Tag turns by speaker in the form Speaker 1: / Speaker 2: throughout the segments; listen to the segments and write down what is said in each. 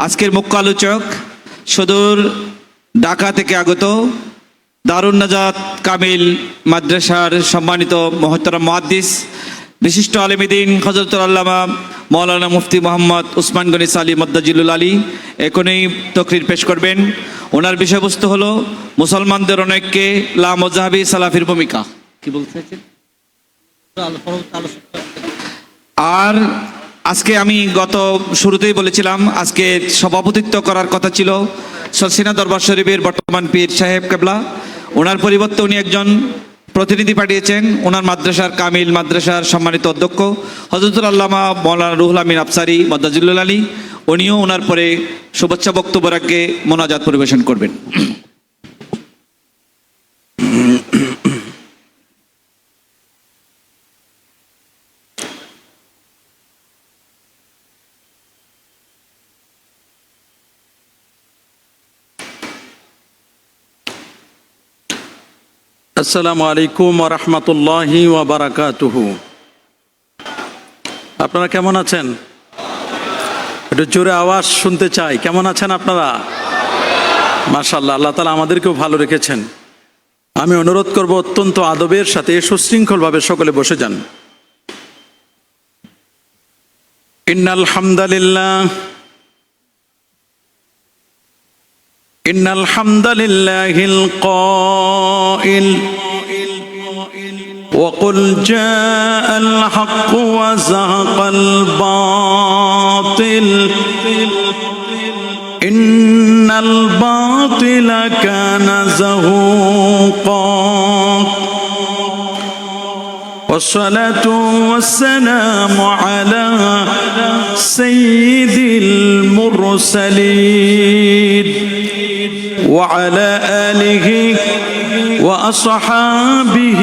Speaker 1: আজকের মুখ্য আলোচক সুদূর ঢাকা থেকে আগত দারুন নাজাত কামিল মাদ্রাসার সম্মানিত মহতরম মুহাদ্দিস বিশিষ্ট আলেম দ্বীন হযরতুল আল্লামা মাওলানা মুফতি মোহাম্মদ উসমান গনি সালি মদ্দাজিলুল আলী এখনই তকরির পেশ করবেন। ওনার বিষয়বস্তু হলো মুসলমানদের অনেককে লা মুজাহাবি সালাফির ভূমিকা। কি বলতে চাইছেন? আর আজকে আমি গত শুরুতেই বলেছিলাম আজকে সভাপতিত্ব করার কথা ছিল সরসিনা দরবার শরীফের বর্তমান পীর সাহেব কেবলা। ওনার পরিবর্তে উনি একজন প্রতিনিধি পাঠিয়েছেন, ওনার মাদ্রাসার কামিল মাদ্রাসার সম্মানিত অধ্যক্ষ হযরতুল আল্লামা মাওলানা রুহুল আমিন আফসারি মদ্দাজিলুল আলী। উনিও ওনার পরে শুভেচ্ছা বক্তব্য রাখে মোনাজাত পরিবেশন করবেন।
Speaker 2: আসসালামু আলাইকুম ওয়া রাহমাতুল্লাহি ওয়া বারাকাতুহু। আপনারা কেমন আছেন? একটু জোরে আওয়াজ শুনতে চাই। কেমন আছেন আপনারা? মাশাআল্লাহ, আল্লাহ তাআলা আমাদেরকেও ভালো রেখেছেন। আমি অনুরোধ করব অত্যন্ত আদবের সাথে সুশৃঙ্খলভাবে সকলে বসে যান। ইন্নাল হামদালিল্লাহ إن الحمد لله القائل وقل جاء الحق وزهق الباطل إن الباطل كان زهوقا والصلاة والسلام على سيد المرسلين وعلى آله وأصحابه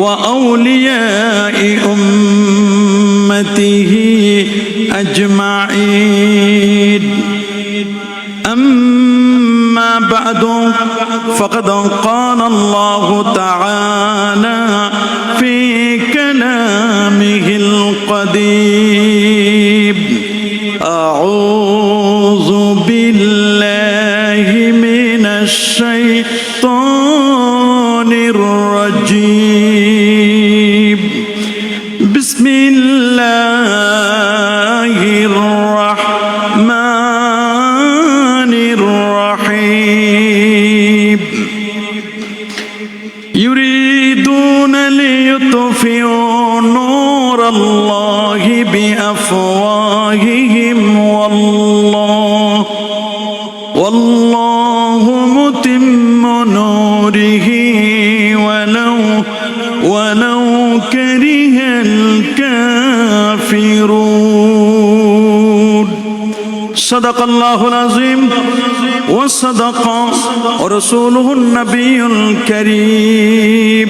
Speaker 2: وأولياء أمته أجمعين. أما بعد فقد قال الله تعالى في كلامه القديم أعوذ بالله من الشيطان الرجيم بسم الله الرحمن الرحيم يريدون ليطفئوا نور الله بأفواههم والله متم نوره ولو كره الكافرون. صدق الله العظيم وصدق رسوله النبي الكريم.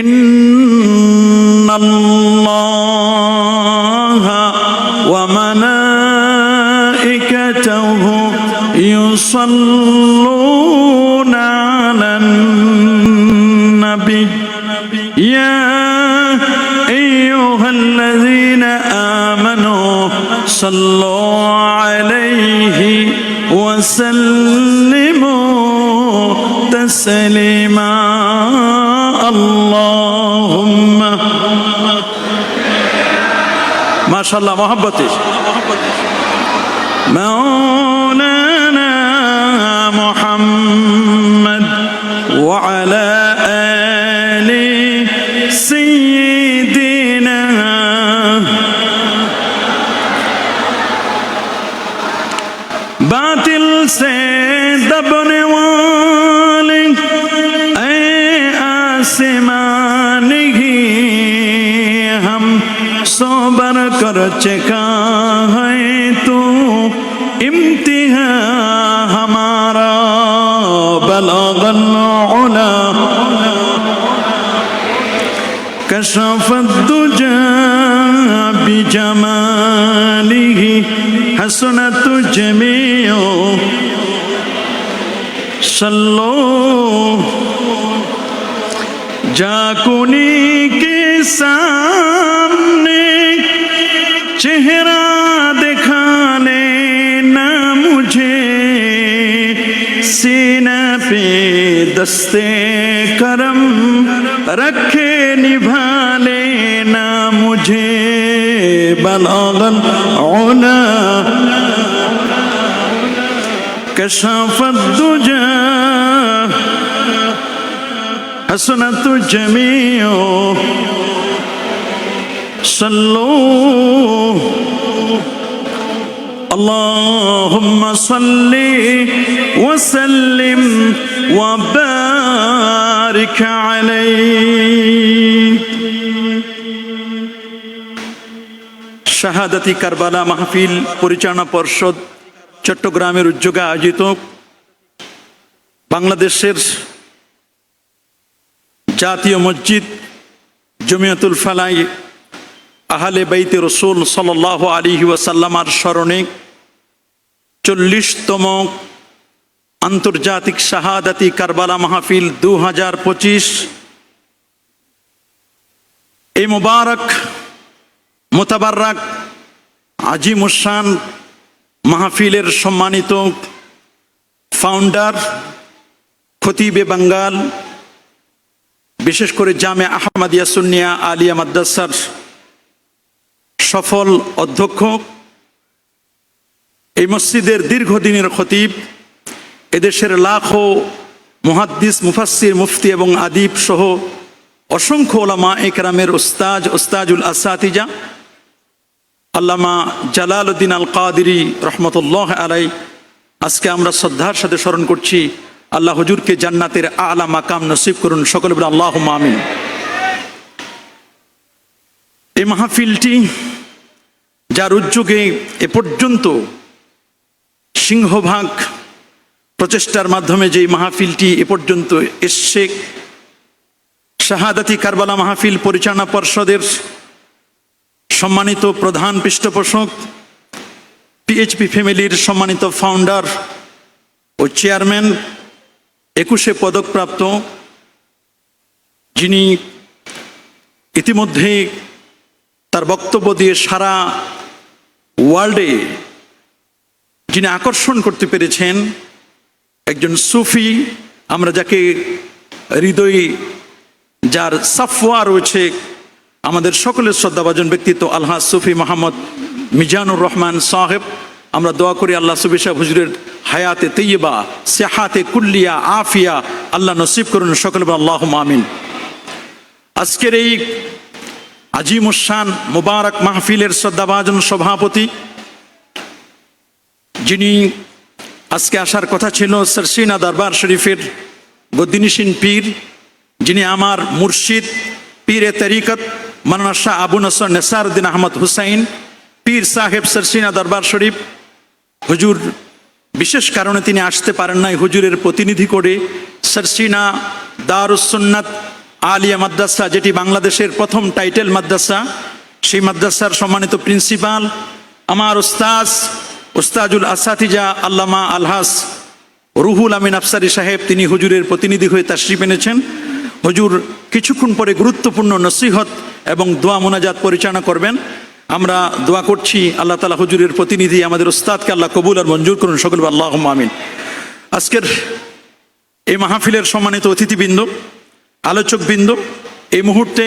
Speaker 2: إن الله وملائكته يصلون على النبي يا أيها الذين آمنوا صلوا عليه وسلموا تسليما. اللهم ما شاء الله محبتي مولانا محمد وعلى آل سيدنا باطل سے دبنے والے اے آسمان ہی ہم صبر کر چکا ہے تو امتحان ہمارا بلغ العلا كشف الدجى بجماله حسنت جميع صلوا جاكوني کے سامنے چہرہ دکھا لے दस्ते करम रखे निभा लेना मुझे बलागल ओला कशाफत दुजा हसनत जमीओ सल्लो अल्लाहुम्मा सल्ली वसल्लिम वबारिक अलैहि। শাহাদাতি কারবালা মাহফিল পরিচালনা পর্ষদ চট্টগ্রামের উদ্যোগে আয়োজিত বাংলাদেশের জাতীয় মসজিদ জমিয়াতুল ফালাহ আহলে বাইতে রসুল সাল্লাল্লাহু আলাইহি ওয়াসাল্লামার স্মরণে 40তম আন্তর্জাতিক শাহাদাতি কারবালা মাহফিল 2025 এই মুবারক মোতাবারক আজিমুশান মাহফিলের সম্মানিত ফাউন্ডার খতিবে বাঙ্গাল, বিশেষ করে জামে আহমদিয়া সুন্নিয়া আলিয়া মাদ্রাসার সফল অধ্যক্ষ, এই মসজিদের দীর্ঘদিনের খতিব, এদেশের লাখো মুহাদ্দিস, মুফাসসির, মুফতি এবং আদিব সহ অসংখ্য ওলামা একরামের ওস্তাজুল আসাতিজা আল্লামা জালালউদ্দিন আল কাদেরী রহমতুল্লাহ আলাই, আজকে আমরা শ্রদ্ধার সাথে স্মরণ করছি। আল্লাহ হুজুরকে জান্নাতের আলা মাকাম নসিব করুন, সকলে বলে আল্লাহুম্মা আমিন। এই মাহফিলটি যার উদ্যোগে এ পর্যন্ত সিংহভাগ প্রচেষ্টার মাধ্যমে যে মাহফিলটি এ পর্যন্ত এসছে, শাহাদাতি কারবালা মাহফিল পরিচালনা পর্ষদের সম্মানিত প্রধান পৃষ্ঠপোষক, পিএইচপি ফ্যামিলির সম্মানিত ফাউন্ডার ও চেয়ারম্যান, 21 পদকপ্রাপ্ত, যিনি ইতিমধ্যে তার বক্তব্য দিয়ে সারা ওয়ার্ল্ডে যিনি আকর্ষণ করতে পেরেছেন, একজন সুফি, আমরা যাকে হৃদয় যার সাফওয়া রয়েছে, আমাদের সকলের শ্রদ্ধাভাজন ব্যক্তিত্ব আলহাজ সুফি মোহাম্মদ মিজানুর রহমান সাহেব। আমরা দোয়া করি আল্লাহ সুফি সাহেব হুজুরের হায়াতে তৈয়বা, সেহাতে কুল্লিয়া, আফিয়া আল্লাহ নসিব করুন, সকলে আল্লাহুম্মা আমিন। আজকের এই আজিমুশান মুবারক মাহফিলের শ্রদ্ধাভাজন সভাপতি, যিনি আজকে আসার কথা ছিল, সরসিনা দরবার শরীফের গদ্দিনিশিন পীর, যিনি আমার মুর্শিদ, পীরে তরিকত মাওলানা শাহ আবু নসর নেসারউদ্দিন আহমদ হুসাইন পীর সাহেব সরসিনা দরবার শরীফ। হুজুর বিশেষ কারণে তিনি আসতে পারেন নাই, হুজুরের প্রতিনিধি করে সরসিনা দারুস সুন্নাত আলিয়া মাদ্রাসা, যেটি বাংলাদেশের প্রথম টাইটেল মাদ্রাসা, সেই মাদ্রাসার সম্মানিত প্রিন্সিপাল আমার ওস্তাজুল আসাতিজা আল্লামা আলহাস রুহুল আমিন আফসারি সাহেব, তিনি হুজুরের প্রতিনিধি হয়ে তাশরিফ এনেছেন। হুজুর কিছুক্ষণ পরে গুরুত্বপূর্ণ নসিহত এবং দোয়া মোনাজাত পরিচালনা করবেন। আমরা দোয়া করছি আল্লাহ তাআলা হুজুরের প্রতিনিধি আমাদের উস্তাদকে আল্লাহ কবুল আর মঞ্জুর করুন, সকল আল্লাহুম্মা আমিন। আজকের এই মাহফিলের সম্মানিত অতিথিবৃন্দ, আলোচকবৃন্দ, এই মুহূর্তে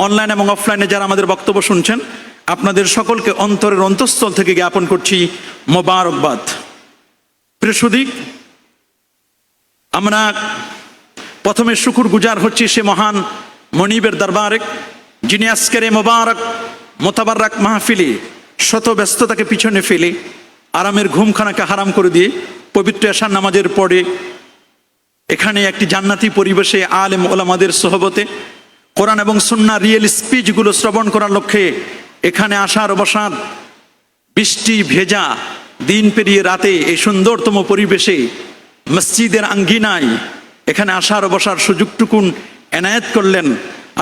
Speaker 2: অনলাইন এবং অফলাইনে যারা আমাদের বক্তব্য শুনছেন, আপনাদের সকলকে অন্তরের অন্তঃস্থল থেকে জ্ঞাপন করছি মোবারকবাদ। প্রিয় সুধী, আমরা প্রথমে শুকুর গুজার হচ্ছি সে মহান মনিবের দরবারে, যিনি আজকের এই মোবারক মোতাবারক মাহফিলে শত ব্যস্ততাকে পিছনে ফেলে আরামের ঘুমখানাকে হারাম করে দিয়ে পবিত্র এশার নামাজের পরে এখানে একটি জান্নাতি পরিবেশে আলেম ওলামাদের সোহবতে কোরআন এবং সুন্নাহ রিয়েল স্পিচগুলো শ্রবণ করার লক্ষ্যে এখানে আসার বসার, বৃষ্টি ভেজা দিন পেরিয়ে রাতে এই সুন্দরতম পরিবেশে মসজিদের আঙ্গিনায় এখানে আসার বসার সুযোগটুকুন এনায়েত করলেন।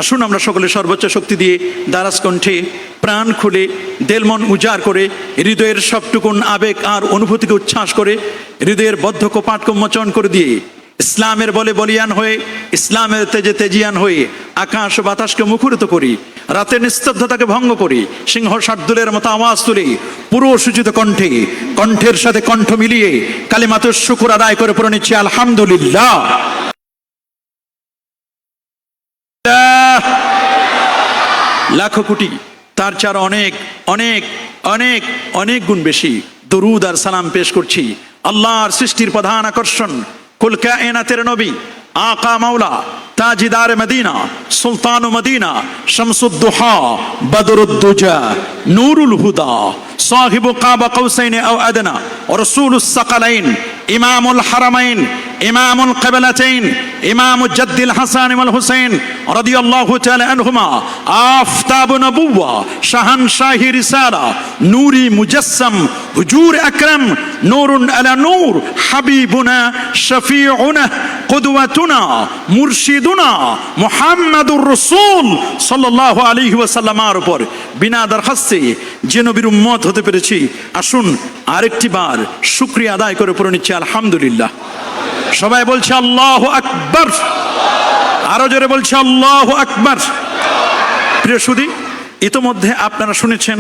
Speaker 2: আসুন আমরা সকলে সর্বোচ্চ শক্তি দিয়ে দারাজ কণ্ঠে প্রাণ খুলে দেলমন উজাড় করে হৃদয়ের সবটুকুন আবেগ আর অনুভূতিকে উচ্ছ্বাস করে হৃদয়ের বদ্ধ কপাটকে উন্মোচন করে দিয়ে ইসলামের বলে বলিয়ান হয়ে, ইসলামের তেজে তেজিয়ান হয়ে আকাশ ও বাতাসকে মুখরিত করি, রাতের নিস্তব্ধতাকে ভঙ্গ করি, সিংহ শার্দুলের মতো আওয়াজ তুলে পুরো সূচিত কণ্ঠে, কণ্ঠের সাথে কণ্ঠ মিলিয়ে কালিমাতুশ শুকর আদায় করে পড়ে নিচ্ছি আলহামদুলিল্লাহ। লাখো কোটি, তার চার অনেক অনেক অনেক অনেক গুণ বেশি দরুদ আর সালাম পেশ করছি আল্লাহর সৃষ্টির প্রধান আকর্ষণ কুল কায়নাতের নবী আকা মাওলা তাজিদার মদিনা সুলতান মদিনা শামসুদ্দোহা বদরুদ্দুজা নূরুল হুদা সাহিবু কাবা কৌসাইন আও আদনা রাসূলুস সাকালাইন ইমামুল হারামাইন ইমামুল কিবলাতাইন ইমাম জাদ্দিল হাসান ওয়াল হুসাইন রাদিয়াল্লাহু তাআলা আনহুমা আফতাব নবুওয়া শাহানশাহি রিসালা নূরি মুজাসসাম হুজুর আকরাম নূরুন আলা নূর হাবিবুনা শফিউনা কুদওয়াতুনা মুরশিদুনা মুহাম্মাদুর রাসূল সাল্লাল্লাহু আলাইহি ওয়াসাল্লামের উপর বিনা দরখাস্তে যে নবীর উম্মত হতে পেরেছি, আসুন আরেকটি বার শুকরিয়া আদায় করে পড়ে নিচ্ছি আলহামদুলিল্লাহ। সবাই বলছে আল্লাহু আকবার, আরো জোরে বলছে আল্লাহু আকবার। প্রিয় সুধী, ইতোমধ্যে আপনারা শুনেছেন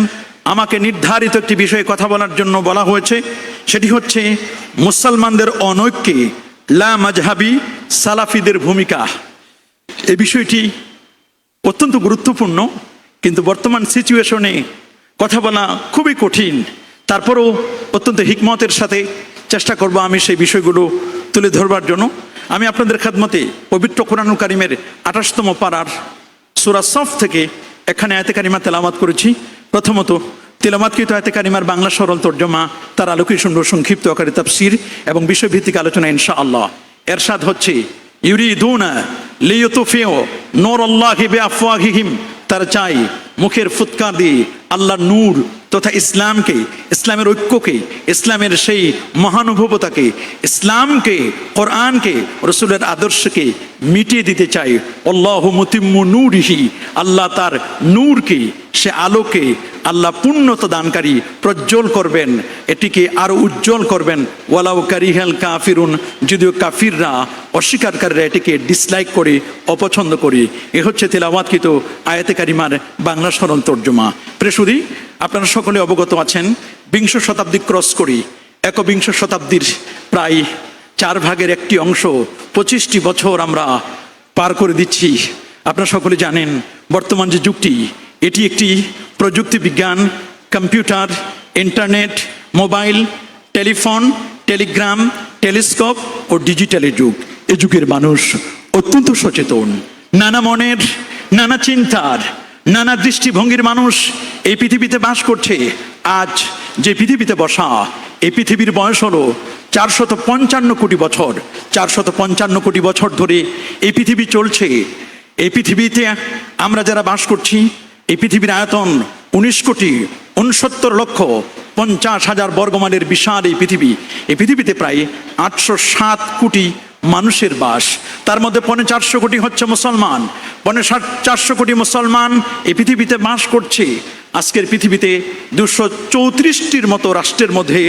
Speaker 2: আমাকে নির্ধারিত একটি বিষয়ে কথা বলার জন্য বলা হয়েছে, সেটি হচ্ছে মুসলমানদের অনৈক্যে লা মাজহাবি সালাফিদের ভূমিকা। এই বিষয়টি অত্যন্ত গুরুত্বপূর্ণ, কিন্তু বর্তমান সিচুয়েশনে কথা বলা খুবই কঠিন। তারপরেও অত্যন্ত হিকমতের সাথে চেষ্টা করব আমি সেই বিষয়গুলো তুলে ধরবার জন্য। আমি আপনাদের খেদমতে পবিত্র কোরআনুল কারীমের 28তম পারার সূরা সফ থেকে এখানে আয়াতে কারিমা তেলাওয়াত করেছি। প্রথমত তেলাওয়াতকৃত আয়াতে কারিমার বাংলা সরল তর্জমা, তার আলোকে শুনব সংক্ষিপ্ত আকারে তাফসীর এবং বিষয়ভিত্তিক আলোচনা ইনশাআল্লাহ। এরশাদ হচ্ছে ইউরিদুনা লিইউতফিউ নূরাল্লাহি বিআফওয়াহিহিম, তারা চাই মুখের ফুৎকার দিয়ে আল্লাহর নূর তথা ইসলামকে, ইসলামের ঐক্যকে, ইসলামের সেই মহানুভবতাকে, ইসলামকে, কোরআনকে, রসুলের আদর্শকে মিটিয়ে দিতে চাই। আল্লাহু মুতিম্মু নূরিহি, আল্লাহ তার নূরকে, সে আলোকে আল্লাহ পূর্ণতা দানকারী প্রজ্জ্বল করবেন, এটিকে আরো উজ্জ্বল করবেন। ওয়ালাউ কারিহাল কাফিরুন, যদিও কাফিররা, অস্বীকারীরা এটিকে ডিসলাইক করে, অপছন্দ করে। এ হচ্ছে তেলাওয়াতকৃত আয়াতে কারিমার বাংলা সরল তর্জমা। প্রেসুদি, আপনারা সকলে অবগত আছেন বিংশ শতাব্দী ক্রস করি একবিংশ শতাব্দীর প্রায় 4 ভাগের একটি অংশ 25টি বছর আমরা পার করে দিচ্ছি। আপনারা সকলে জানেন বর্তমান যে যুগটি, এটি একটি প্রযুক্তি বিজ্ঞান, computer, internet, mobile, telephone, telegram, telescope ও ডিজিটালের যুগ। এ যুগের মানুষ অত্যন্ত সচেতন, নানা মনের, নানা চিন্তার, নানা দৃষ্টিভঙ্গির মানুষ এই পৃথিবীতে বাস করছে। আজ যে পৃথিবীতে বসা, এই পৃথিবীর বয়স হলো 455 কোটি বছর। 455 কোটি বছর ধরে এই পৃথিবী চলছে। এই পৃথিবীতে আমরা যারা বাস করছি, এই পৃথিবীর আয়তন 19,69,50,000 বর্গমাইলের বিশাল এই পৃথিবী। এই পৃথিবীতে প্রায় 807 কোটি মানুষের বাস। তার মধ্যে 450 কোটি হচ্ছে মুসলমান। 450 কোটি মুসলমান এই পৃথিবীতে বাস করছে। আজকের পৃথিবীতে 234টির মতো রাষ্ট্রের মধ্যে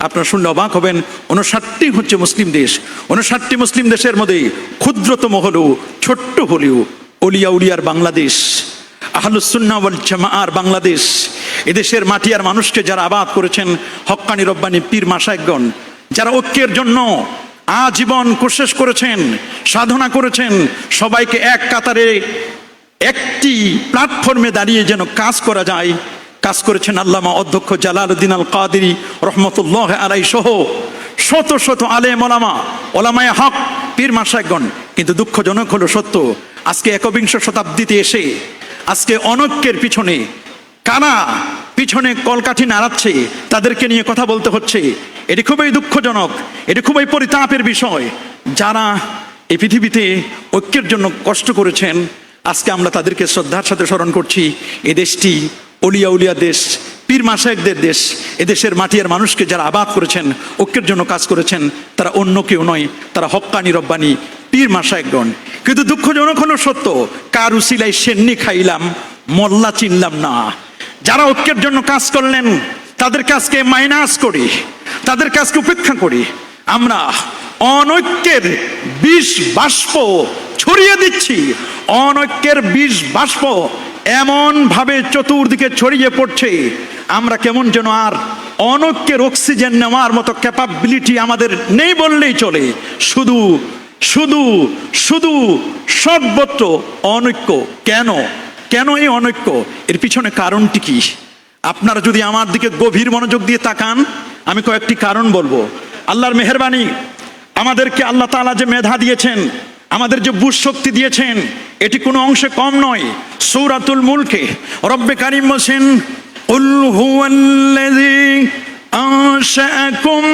Speaker 2: আপনারা শুনলে অবাক হবেন 59টি হচ্ছে মুসলিম দেশ। 59টি মুসলিম দেশের মধ্যে ক্ষুদ্রতম হলেও, ছোট্ট হলেও অলিয়া উলিয়ার বাংলাদেশ, আহলুস সুন্নাহ ওয়াল জামাআর বাংলাদেশ। এদেশের মাটি আর মানুষকে যারা আবাদ করেছেন হক্কানি রব্বানি পীর মাশায়েখগণ, যারা ঐক্যের জন্য আজীবন কোশিশ করেছেন, সাধনা করেছেন, সবাইকে এক কাতারে একটি প্ল্যাটফর্মে দাঁড়িয়ে যেন কাজ করা যায়, কাজ করেছেন আল্লামা অধ্যক্ষ জালালউদ্দিন আল কাদেরী রহমতুল্লাহ আলাইহি সহ শত শত আলেম ওলামা, ওলামায়ে হক, পীর মাশায়েখগণ। কিন্তু দুঃখজনক হলো সত্য, আজকে একবিংশ শতাব্দীতে এসে আজকে অনৈক্যের পিছনে কারা পিছনে কলকাঠি নাড়াচ্ছে, তাদেরকে নিয়ে কথা বলতে হচ্ছে। এটি খুবই দুঃখজনক, এটি খুবই পরিতাপের বিষয়। যারা এই পৃথিবীতে ঐক্যের জন্য কষ্ট করেছেন, আজকে আমরা তাদেরকে শ্রদ্ধার সাথে স্মরণ করছি। এ দেশটি অলিয়া উলিয়া দেশ, পীর মাশায়েখদের দেশ। এদেশের মাটি আর মানুষকে যারা আবাদ করেছেন, ঐক্যের জন্য কাজ করেছেন, তারা অন্য কেউ নয়, তারা হক্কানি রব্বানি পীর মাশায়েখগণ। কিন্তু দুঃখজনক হলো সত্য, কার উসিলায় সেন্নি খাইলাম, মোল্লা চিনলাম না। যারা ঐক্যের জন্য কাজ করলেন তাদেরকে আজকে মাইনাস করি, তাদেরকে আজকে উপেক্ষা করি। আমরা অনৈক্যের বিষ বাষ্প ছড়িয়ে দিচ্ছি। অনৈক্যের বিষ বাষ্প এমন ভাবে চতুর্দিকে ছড়িয়ে পড়ছে, আমরা কেমন যেন আর অনৈক্যের অক্সিজেন নেওয়ার মতো ক্যাপাবিলিটি আমাদের নেই বললেই চলে। শুধু শুধু শুধু সর্বত্র অনৈক্য। কেন কেন এই অনৈক্য? এর পিছনে কারণটি কি? আপনারা যদি আমার দিকে গভীর মনোযোগ দিয়ে তাকান, আমি কয়েকটি কারণ বলবো। আল্লাহর মেহেরবানি, আমাদেরকে আল্লাহ তাআলা যে মেধা দিয়েছেন, আমাদের যে বুঝ শক্তি দিয়েছেন, এটি কোনো অংশে কম নয়। সূরাতুল মুলকে রব্বে কারীম বলেন, কুল হুয়াল্লাযী আনশাআকুম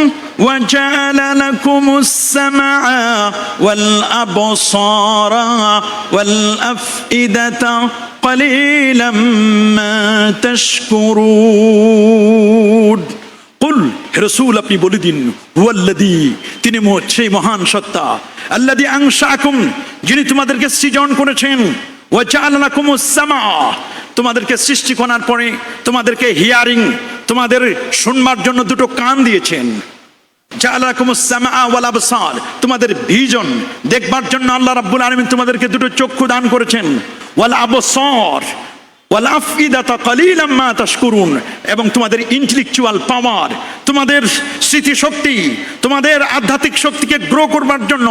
Speaker 2: ওয়া জাআলা লাকুমুস সামআ ওয়াল আবসারা ওয়াল আফইদাতা ক্বালিলাম মা তাশকুরুন। কুল, হে রাসূল আপনি বলে দিন, হুয়াল্লাযী, তিনি সেই মহান সত্তা, আল্লাযী আনশাআকুম, যিনি তোমাদেরকে সৃজন করেছেন, ওয়া জাআলা লাকুমুস সামআ, তোমাদেরকে সৃষ্টি করার পরে তোমাদেরকে হিয়ারিং, তোমাদের শুনবার জন্য দুটো কান দিয়েছেন। জাআলা লাকুমুস সামআ ওয়াল আবসার, তোমাদের ভিজন দেখবার জন্য আল্লাহ রাব্বুল আলামিন তোমাদেরকে দুটো চক্ষু দান করেছেন। ওয়াল আবসার ওয়াল আফইদাতা ক্বালিলাম মা তাশকুরুন, এবং তোমাদের ইন্টেলেকচুয়াল পাওয়ার, তোমাদের স্মৃতিশক্তি, তোমাদের আধ্যাত্মিক শক্তিকে গ্রো করবার জন্য,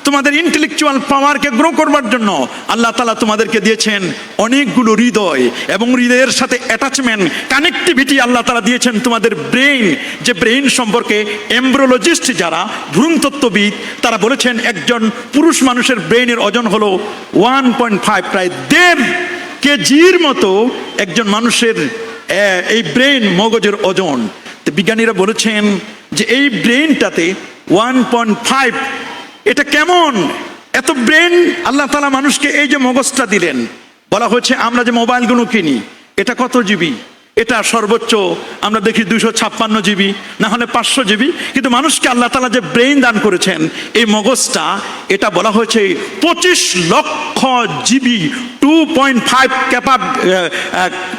Speaker 2: তোমাদের ইন্টেলেকচুয়াল পাওয়ারকে গ্রো করবার জন্য আল্লাহ তাআলা তোমাদেরকে দিয়েছেন অনেকগুলো হৃদয়, এবং হৃদয়ের সাথে অ্যাটাচমেন্ট, কানেক্টিভিটি আল্লাহ তাআলা দিয়েছেন তোমাদের ব্রেইন। যে ব্রেইন সম্পর্কে এমব্রিওলজিস্ট যারা, ভ্রূণতত্ত্ববিদ, তারা বলেছেন একজন পুরুষ মানুষের ব্রেইনের ওজন হলো 1.5, প্রায় 1.5 কেজির মতো একজন মানুষের এই ব্রেন, মগজের ওজন। তো বিজ্ঞানীরা বলেছেন যে এই ব্রেনটাতে 1.5, এটা কেমন এত ব্রেন আল্লাহ তাআলা মানুষকে এই যে মগজটা দিলেন। বলা হচ্ছে আমরা যে মোবাইলগুলো কিনি, এটা কত জিবি? এটা সর্বোচ্চ আমরা দেখি 256 জিবি, না হলে 500 জিবি। কিন্তু মানুষকে আল্লাহ তাআলা যে ব্রেইন দান করেছেন, এই মগজটা, এটা বলা হয়েছে 25 লক্ষ জিবি, 2.5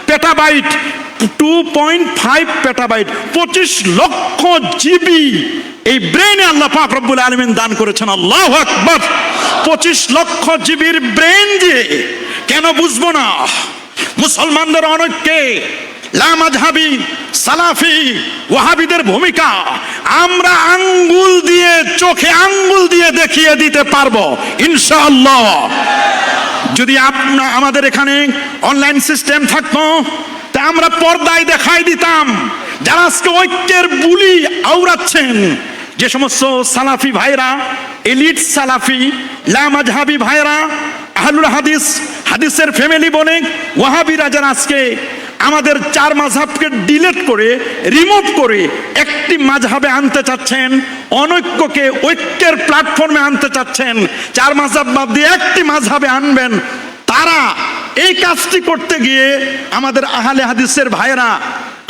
Speaker 2: পেটাবাইট, 2.5 পেটাবাইট, 25 লক্ষ জিবি এই ব্রেইনে আল্লাহ পাক রব্বুল আলামিন দান করেছেন। আল্লাহু আকবার! 25 লক্ষ জিবির ব্রেইন দিয়ে কেন বুঝবো না মুসলমানদের অনৈক্যে লামাযহাবি, সালাফি, ওয়াহাবিদের ভূমিকা আমরা আঙ্গুল দিয়ে, চোখে আঙ্গুল দিয়ে দেখিয়ে দিতে পারবো ইনশাআল্লাহ। যদি আমাদের এখানে অনলাইন সিস্টেম থাকতো, তা আমরা পর্দায় দেখাই দিতাম যারা আজকে ঐক্যের বুলি আওড়াচ্ছেন। যে সমস্ত সালাফি ভাইরা, এলিট সালাফি, লামাযহাবি ভাইরা, আহলুল হাদিস, হাদিসের ফ্যামিলি বলে ওয়াহাবিরা, যারা আজকে আমাদের 4 মাযহাবকে ডিলিট করে, রিমুভ করে একটি মাযহাবে আনতে চাচ্ছেন, অনৈক্যকে ঐক্যের প্ল্যাটফর্মে আনতে চাচ্ছেন, 4 মাযহাব বাদ দিয়ে একটি মাযহাবে আনবেন, তারা এই কাজটি করতে গিয়ে আমাদের আহলে হাদিসের ভাইরা,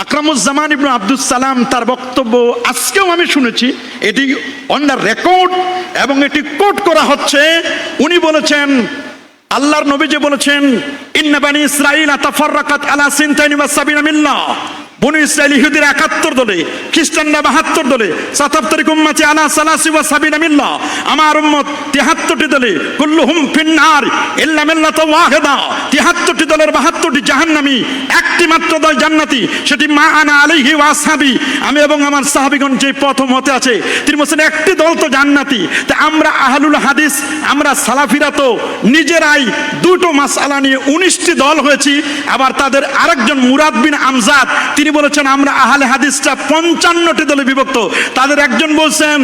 Speaker 2: আকরামুজ্জামান ইবনে আব্দুস সালাম, তার বক্তব্য আজকেও আমি শুনেছি, এটি অন দ্য রেকর্ড এবং এটি কোট করা হচ্ছে। উনি বলেছেন, আল্লাহর নবী যে বলেছেন, ইন্না বানি ইসরাঈল তাফাররাকাত আলা সিনতাইনি ওয়া সাবিনা মিল্লাহ, বনু ইসরাঈল ইহুদিরা 71 দলে, খ্রিস্টানরা 72 দলে, সাতাফতারিক উম্মতি আলা সালাসি ওয়া সাবিনা মিল্লাহ, আমার উম্মত 73টি দলে, কুল্লুহুম ফিন্নার ইল্লা মিল্লাতা ওয়াহিদা, 73টি দলের 72টি জাহান্নামী, একটি মাত্র দল জান্নাতি, সেটি মা আনা আলাইহি ওয়া আসহাবি, আমি এবং আমার সাহাবীগণ যে প্রথম হতে আছে। তিনি বলেন একটি দল তো জান্নাতি। তা আমরা আহলুল হাদিস, আমরা সালাফিরা তো নিজেরাই দুটো মাসআলা নিয়ে 19টি দল হয়েছি। আবার তাদের আরেকজন মুরাদ বিন আমজাদ, তিনি বলেছেন আমরা আহলে হাদিসটা 55টি দলে বিভক্ত। তাদের একজন বলছেন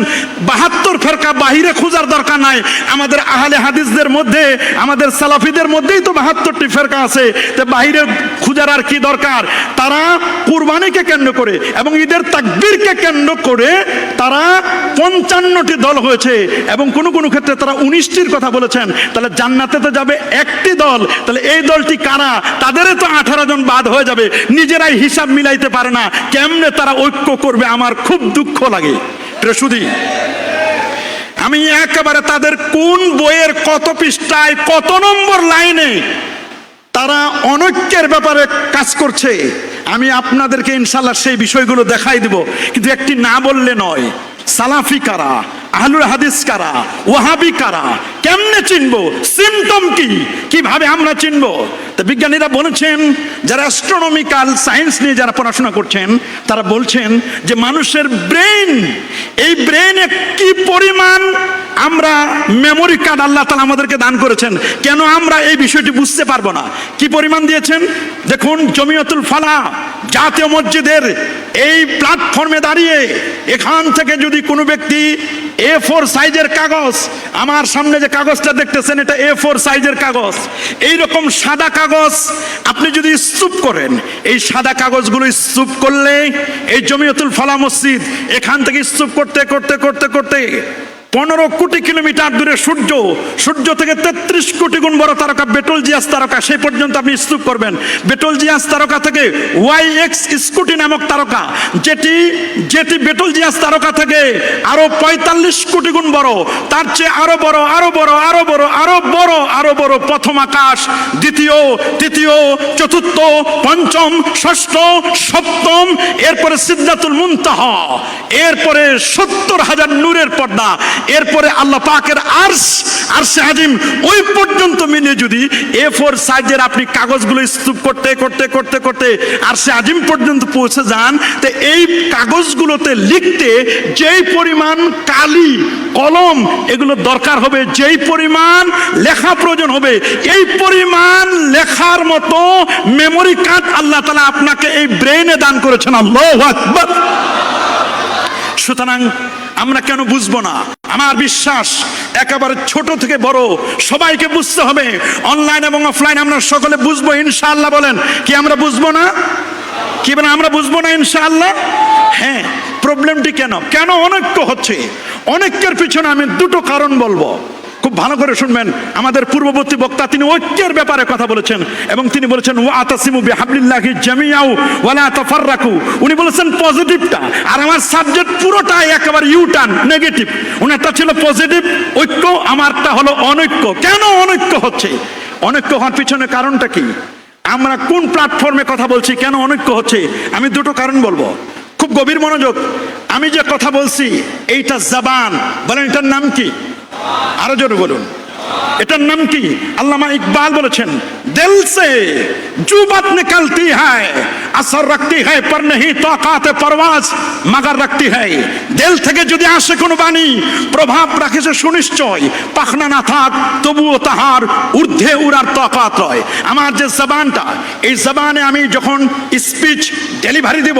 Speaker 2: 72 ফেরকা বাহিরে খোঁজার দরকার নাই, আমাদের আহলে হাদিসদের মধ্যে, আমাদের সালাফিদের মধ্যেই তো 72টি ফেরকা আছে, তো বাহিরে খোঁজার আর কি দরকার। তারা কুরবানিকে কেন্দ্র করে এবং ঈদের তাকবীরকে কেন্দ্র করে তারা 55টি দল হয়েছে, এবং কোনো কোনো ক্ষেত্রে তারা 19টির কথা বলেছেন। তাহলে জান্নাতে তো যাবে একটি দল, তাহলে এই দলটি কারা? তাদেরও তো 18 জন বাদ হয়ে যাবে। নিজেরাই হিসাব মিলাইতে পারে না, কেমনে তারা ঐক্য করবে? আমার খুব দুঃখ লাগে। শুধু আমি একেবারে তাদের কোন বইয়ের কত পৃষ্ঠায় কত নম্বর লাইনে তারা অনৈক্যের ব্যাপারে কাজ করছে, আমি আপনাদেরকে ইনশাআল্লাহ সেই বিষয়গুলো দেখাই দিব। কিন্তু একটি না বললে নয়, সালাফি কারা, আহলুল হাদিস কারা, ওয়াহাবি কারা, কেমনে চিনবো? সিমটম কি, কিভাবে আমরা চিনবো? তা বিজ্ঞানীরা বলেছেন, যারা অ্যাস্ট্রোনমিক্যাল সায়েন্স নিয়ে যারা পড়াশোনা করছেন, তারা বলছেন যে মানুষের ব্রেন, এই ব্রেনে কি পরিমাণ আমরা মেমোরি কার্ড আল্লাহ তাআলা আমাদেরকে দান করেছেন, কেন আমরা এই বিষয়টি বুঝতে পারবো না? কি পরিমাণ দিয়েছেন দেখুন। জমিয়তুল ফালাহ জাতীয় মসজিদের এই প্ল্যাটফর্মে দাঁড়িয়ে এখান থেকে যদি কোনো ব্যক্তি A4 সাইজের কাগজ, আমার সামনে যে কাগজটা দেখতেছেন এটা A4 সাইজের কাগজ, এইরকম সাদা কাগজ আপনি যদি স্তূপ করেন, এই সাদা কাগজগুলো স্তূপ করলে এই জমিয়তুল ফালাহ মসজিদ এখান থেকে স্তূপ করতে করতে করতে করতে 15 কোটি কিলোমিটার দূরে সূর্য থেকে 33 কোটি গুণ বড় তারকা বেটলজিয়াস তারকা, সেই পর্যন্ত আপনি স্তূপ করবেন। বেটলজিয়াস তারকা থেকে YX স্কুটি নামক তারকা, যেটি বেটলজিয়াস তারকা থেকে আরো 45 কোটি গুণ বড়, তার চেয়ে আরো বড় আরো বড় আরো বড় আরো বড় আরো বড় প্রথম আকাশ, দ্বিতীয়, তৃতীয়, চতুর্থ, পঞ্চম, ষষ্ঠ, সপ্তম, এরপরে সিদরাতুল মুনতাহা, এরপরে 70,000 নূরের পর্দা, এরপরে আল্লাহ পাকের আরশে আজিম, ওই পর্যন্ত মিলে যদি A4 সাইজের আপনি কাগজগুলো স্তূপ করতে করতে করতে করতে আরশে আজিম পর্যন্ত পৌঁছে যান, তো এই কাগজগুলোতে লিখতে যেই পরিমাণ কালি কলম এগুলো দরকার হবে, যেই পরিমাণ লেখা প্রয়োজন হবে, এই পরিমাণ লেখার মতো মেমোরি কার্ড আল্লাহ তাআলা আপনাকে এই ব্রেইনে দান করেছেন। আল্লাহু আকবার। সুতরাং আমরা কেন বুঝবো না? আমার বিশ্বাস একেবারে ছোট থেকে বড় সবাইকে বুঝতে হবে। অনলাইন এবং অফলাইন আমরা সকলে বুঝবো ইনশাআল্লাহ। বলেন কি আমরা বুঝবো না? কি বলেন আমরা বুঝবো না ইনশাআল্লাহ? হ্যাঁ। প্রবলেমটি কেন অনৈক্য হচ্ছে? অনৈক্যের পিছনে আমি দুটো কারণ বলবো, খুব ভালো করে শুনবেন। আমাদের পূর্ববর্তী বক্তা তিনি ঐক্যের ব্যাপারে কথা বলেছেন এবং তিনি বলেছেন ওয়াতাসিমু বিহাবলিল্লাহি জামিআউ ওয়ালা তাফাররাকু। উনি বলেছেন পজিটিভটা, আর আমার সাবজেক্ট পুরোটাই একেবারে ইউটার্ন নেগেটিভ। উনারটা ছিল পজিটিভ ঐক্য, আমারটা হলো অনৈক্য। কেন অনৈক্য হচ্ছে? অনৈক্য হওয়ার পিছনে কারণটা কি? আমরা কোন প্ল্যাটফর্মে কথা বলছি, কেন অনৈক্য হচ্ছে? আমি দুটো কারণ বলবো, খুব গভীর মনোযোগ। আমি যে কথা বলছি এইটা জবান, বলেন এটার নাম কি? আরো জোরে বলুন, এটার নাম কি? আল্লামা ইকবাল বলেছেন দিল সে জু বাত নিকলতি হ্যায় আসর রাখতি হ্যায় পর नहीं তাকাতে পরওয়াজ মগর রাখতি হ্যায়। দিল থেকে যদি আসে কোনো বাণী প্রভাব রাখে সে সুনিশ্চয়, পাখনা না থাক তবুও তাহার ঊর্ধ্বে উড়ার তাকাত রয়। আমার যে জবানটা, এই জবানে আমি যখন স্পিচ ডেলিভারি দেব,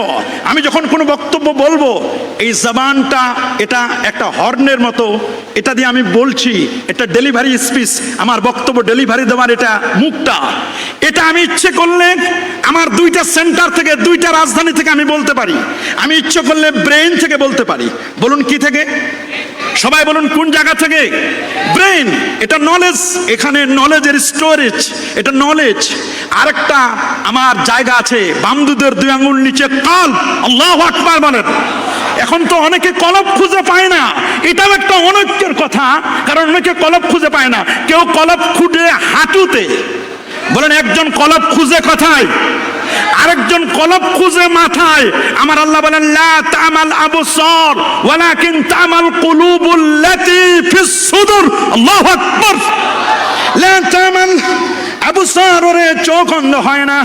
Speaker 2: আমি যখন কোনো বক্তব্য বলবো, এই জবানটা এটা একটা হর্নের মতো, এটা দিয়ে আমি বলছি, এটা ডেলিভারি স্পিচ, আমার বক্তব্য ডেলিভারি দেওয়ার এটা মুখটা। এটা আমি ইচ্ছে করলে আমার দুইটা সেন্টার থেকে, দুইটা রাজধানী থেকে আমি বলতে পারি। আমি ইচ্ছে করলে ব্রেইন থেকে বলতে পারি। বলুন কি থেকে? সবাই বলুন কোন জায়গা থেকে? ব্রেইন। এটা নলেজ, এখানে নলেজের স্টোরেজ, এটা নলেজ। আরেকটা আমার জায়গা আছে বামদুদের 2 আঙ্গুল নিচে কাল। আল্লাহু আকবার বলেন। এখন তো অনেকে কলব খুঁজে পায় না, এটাও একটা অনৈক্যের কথা, কারণ অনেকে কলব খুঁজে পায় না। কেউ কলব খুঁজে হাঁটুতে, বলেন একজন কলব খুঁজে কথায়, আরেকজন কলব খুঁজে মাথায়। আমার আল্লাহ বলেন লা তামাল আবসার ওয়ালাকিন তামাল কুলুবুল্লাতী ফিস সুদুর। আল্লাহু আকবার। লা তামাল আবসার, ওরে চোখ অন্ধ হয় না,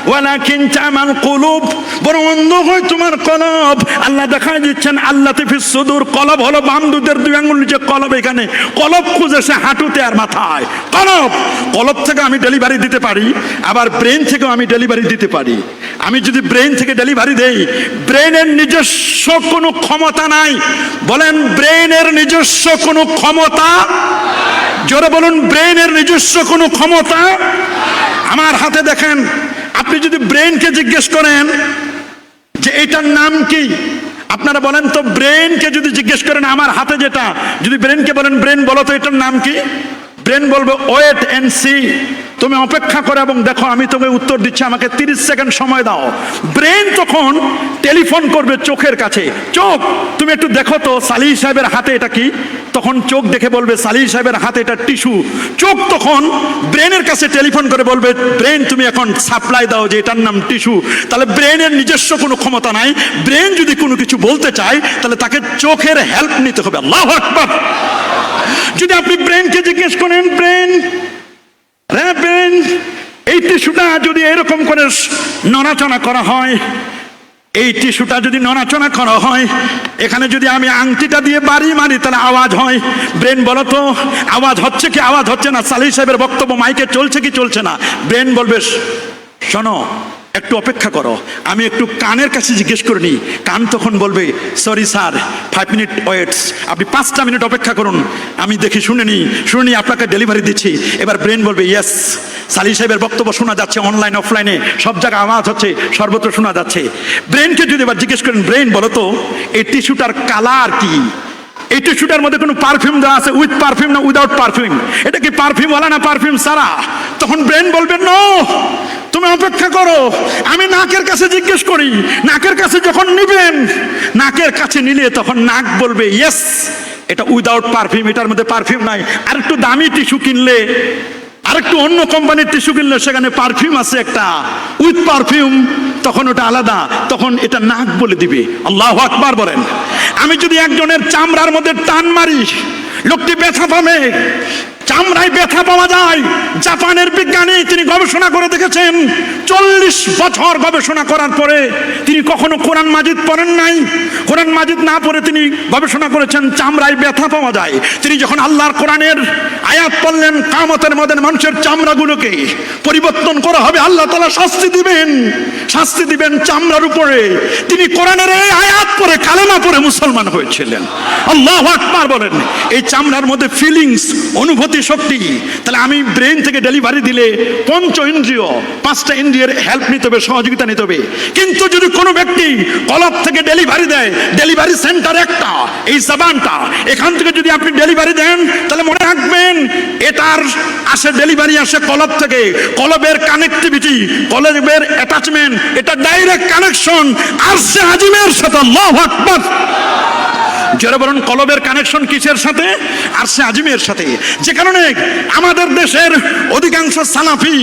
Speaker 2: ওয়ালাকিন তামাল কুলুব, বরং অন্ধ হয় তোমার কলব। আল্লাহ দেখাই দিচ্ছেন আল্লাতী ফিস সুদুর, কলব হলো বামদুদের 2 আঙ্গুল নিচে কলব। এখানে কলব খুঁজে সে হাঁটুতে আর মাথায়। কলব থেকে আমি ডেলিভারি দিতে পারি, আবার ব্রেন থেকেও আমি ডেলিভারি দিতে পারি। আমি যদি ব্রেন থেকে ডেলিভারি দেই, ব্রেনের নিজস্ব কোনো ক্ষমতা নাই। বলেন ব্রেনের নিজস্ব কোনো ক্ষমতা? জোরে বলুন ব্রেনের নিজস্ব কোনো ক্ষমতা? আমার হাতে দেখেন, আপনি যদি ব্রেনকে জিজ্ঞেস করেন যে এটার নাম কি, আপনারা বলেন তো, ব্রেনকে যদি জিজ্ঞেস করেন আমার হাতে যেটা, যদি ব্রেনকে বলেন ব্রেন বলো তো এটার নাম কি, ব্রেন বলবে ওয়েট এন্ড সি, তুমি অপেক্ষা করো এবং দেখো, আমি তোকে উত্তর দিচ্ছি, আমাকে 30 সেকেন্ড সময় দাও। ব্রেন তখন টেলিফোন করবে চোখের কাছে, চোখ তুমি একটু দেখো তো সালিহ সাহেবের হাতে এটা কি। তখন চোখ দেখে বলবে সালিহ সাহেবের হাতে এটা টিস্যু। চোখ তখন ব্রেনের কাছে টেলিফোন করে বলবে ব্রেন তুমি এখন সাপ্লাই দাও যে এটার নাম টিস্যু। তাহলে ব্রেনের নিজস্ব কোনো ক্ষমতা নাই। ব্রেন যদি কোনো কিছু বলতে চায় তাহলে তাকে চোখের হেল্প নিতে হবে। আল্লাহু আকবার। যদি আপনি ব্রেনকে জিজ্ঞেস করেন ব্রেন এই টিস্যুটা যদি এরকম করে নড়াচড়া করা হয়,
Speaker 3: এই টিস্যুটা যদি নড়াচড়া করা হয়, এখানে যদি আমি আংটিটা দিয়ে বাড়ি মারি তাহলে আওয়াজ হয়। ব্রেন বলো তো আওয়াজ হচ্ছে কি আওয়াজ হচ্ছে না? সালিহ সাহেবের বক্তব্য মাইকে চলছে কি চলছে না? ব্রেন বলবে শোনো একটু অপেক্ষা করো, আমি একটু কানের কাছে জিজ্ঞেস করে নিই। কান তখন বলবে সরি স্যার 5 মিনিট ওয়েটস, আপনি 5টা মিনিট অপেক্ষা করুন, আমি দেখি শুনে নিই আপনাকে ডেলিভারি দিচ্ছি। এবার ব্রেন বলবে ইয়েস, সালিহ সাহেবের বক্তব্য শোনা যাচ্ছে, অনলাইন অফলাইনে সব জায়গায় আওয়াজ হচ্ছে, সর্বত্র শোনা যাচ্ছে। ব্রেনকে যদি এবার জিজ্ঞেস করেন ব্রেন বলো তো এই টিস্যুটার কালার কি? এই টিস্যুটার মধ্যে কোনো পারফিউম দেওয়া আছে, উইথ পারফিউম না উইদাউট পারফিউম? এটা কি পারফিউম ওয়ালা না পারফিউম সারা? তখন ব্রেন বলবে নো, তুমি অপেক্ষা করো, আমি নাকের কাছে জিজ্ঞেস করি। নাকের কাছে যখন নিবেন, নাকের কাছে নিলে তখন নাক বলবে ইয়েস এটা উইদাউট পারফিউম, এটার মধ্যে পারফিউম নাই। আর একটু দামি টিস্যু কিনলে, আর একটু অন্য কোম্পানির টিস্যু কিনলে সেখানে পারফিউম আছে একটা উইথ পারফিউম, তখন ওটা আলাদা, তখন এটা নাক বলে দিবে। আল্লাহু আকবার বলেন। আমি যদি একজনের চামড়ার মধ্যে টান মারি, লোকটি ব্যথা পাবে, চামড়ায় ব্যথা পাওয়া যায়। জাপানের বিজ্ঞানী তিনি গবেষণা করে দেখেছেন, 40 বছর গবেষণা করার পরে তিনি কখনো কোরআন মাজিদ পড়েন নাই। কোরআন মাজিদ না পড়ে তিনি গবেষণা করেছেন চামড়ায় ব্যথা পাওয়া যায়। তিনি যখন আল্লাহর কোরআনের আয়াত পড়লেন কিয়ামতের মধ্যে মানুষের চামড়াগুলোকে পরিবর্তন করা হবে, আল্লাহ তাআলা শাস্তি দিবেন চামড়ার উপরে। তিনি কোরআনের এই আয়াত পড়ে কালেমা পড়ে মুসলমান হয়েছিলেন। আল্লাহু আকবার বলেন। এই চামড়ার মধ্যে ফিলিংস, অনুভূতি, শক্তি। তাহলে আমি ব্রেন থেকে ডেলিভারি দিলে 5 ইন্দ্রিয়, 5টা ইন্দ্রিয়ের হেল্প নিতে হবে, সহযোগিতা নিতে হবে। কিন্তু যদি কোনো ব্যক্তি কলব থেকে ডেলিভারি দেয়, ডেলিভারি সেন্টার একটা এই জবানটা, এখান থেকে যদি আপনি ডেলিভারি দেন তাহলে মনে রাখবেন এটার ডেলিভারি আসে কলব থেকে। কলবের কানেক্টিভিটি, কলবের অ্যাটাচমেন্ট, এটা ডাইরেক্ট কানেকশন আরশে আজিমের সাথে। আল্লাহু আকবার। যারা বলেন কলবের কানেকশন কিসের সাথে? আরশে আজিমের সাথে। যে কারণে আমাদের দেশের অধিকাংশ সালাফি,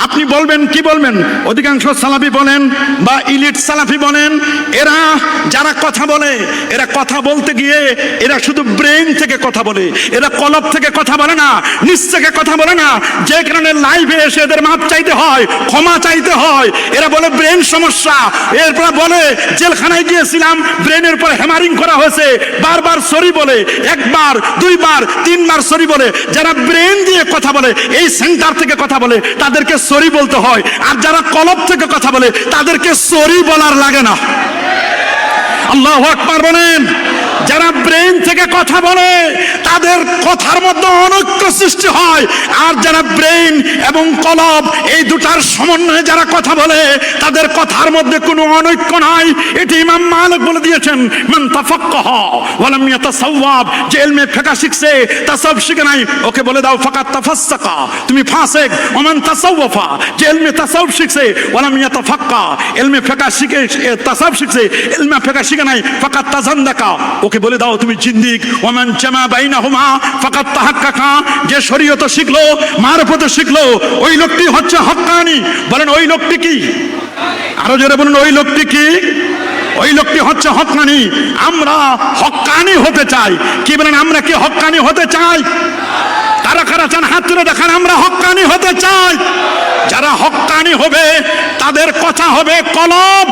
Speaker 3: আপনি বলবেন কি বলবেন, অধিকাংশ সালাফি বলেন বা ইলিট সালাফি বলেন, এরা যারা কথা বলে, এরা কথা বলতে গিয়ে এরা শুধু ব্রেন থেকে কথা বলে, এরা কলব থেকে কথা বলে না, নিচ থেকে কথা বলে না। যে কারণে লাইভে এসে এদের মাপ চাইতে হয়, ক্ষমা চাইতে হয়। এরা বলে ব্রেন সমস্যা, এরপর বলে জেলখানায় গিয়েছিলাম, ব্রেনের পর হ্যামারিং করা হয়েছে, বারবার সরি বলে, একবার 2 বার 3 বার সরি বলে। যারা ব্রেন দিয়ে কথা বলে, এই সেন্টার থেকে কথা বলে, তাদেরকে সরি বলতে হয়। আর যারা কলব থেকে কথা বলে তাদেরকে সরি বলার লাগে না। আল্লাহু আকবার বলেন। যারা ব্রেন থেকে কথা বলে তাদের কথার মধ্যে অনৈক্য সৃষ্টি হয়, আর যারা ব্রেন এবং কলব এই দুটার সমন্বয়ে যারা কথা বলে তাদের কথার মধ্যে কোনো অনৈক্য নাই। এটি ইমাম মালিক বলে দিয়েছেন, মান তাফাক্কাহ ওয়া লাম ইয়াতাসাওয়াব, যে ইলমে ফিকহ শিখছে তাসাউফ শিখে নাই, ওকে বলে দাও ফাকাত তাফাসসাকা, তুমি ফাসিক। ওয়া মান তাসাওয়াফা, যে ইলমে তাসাউফ শিখছে ওয়া লাম ইয়াতাফাক্কা, ইলমে ফিকহ শিখে তাসাউফ শিখছে, ইলমে ফিকহ শিখে নাই, ফাকাত তাজান্দাকা, ওকে বলে দাও তুমি জিন্দিক। ওয়ামান জামা বাইনাহুমা ফাকাত তাহাক্কাকা, যে শরীয়ত শিখলো, মারফত শিখলো, ওই লোকটি হচ্ছে হক্কানি। বলেন ওই লোকটি কি? আরো জোরে বলুন ওই লোকটি কি? ওই লোকটি হচ্ছে হক্কানি। আমরা হক্কানি হতে চাই। কি বলেন, আমরা কি হক্কানি হতে চাই? কারা কারা চান হাত তুলে দেখান আমরা হক্কানি হতে চাই। যারা হক্কানি হবে তাদের কথা হবে কলব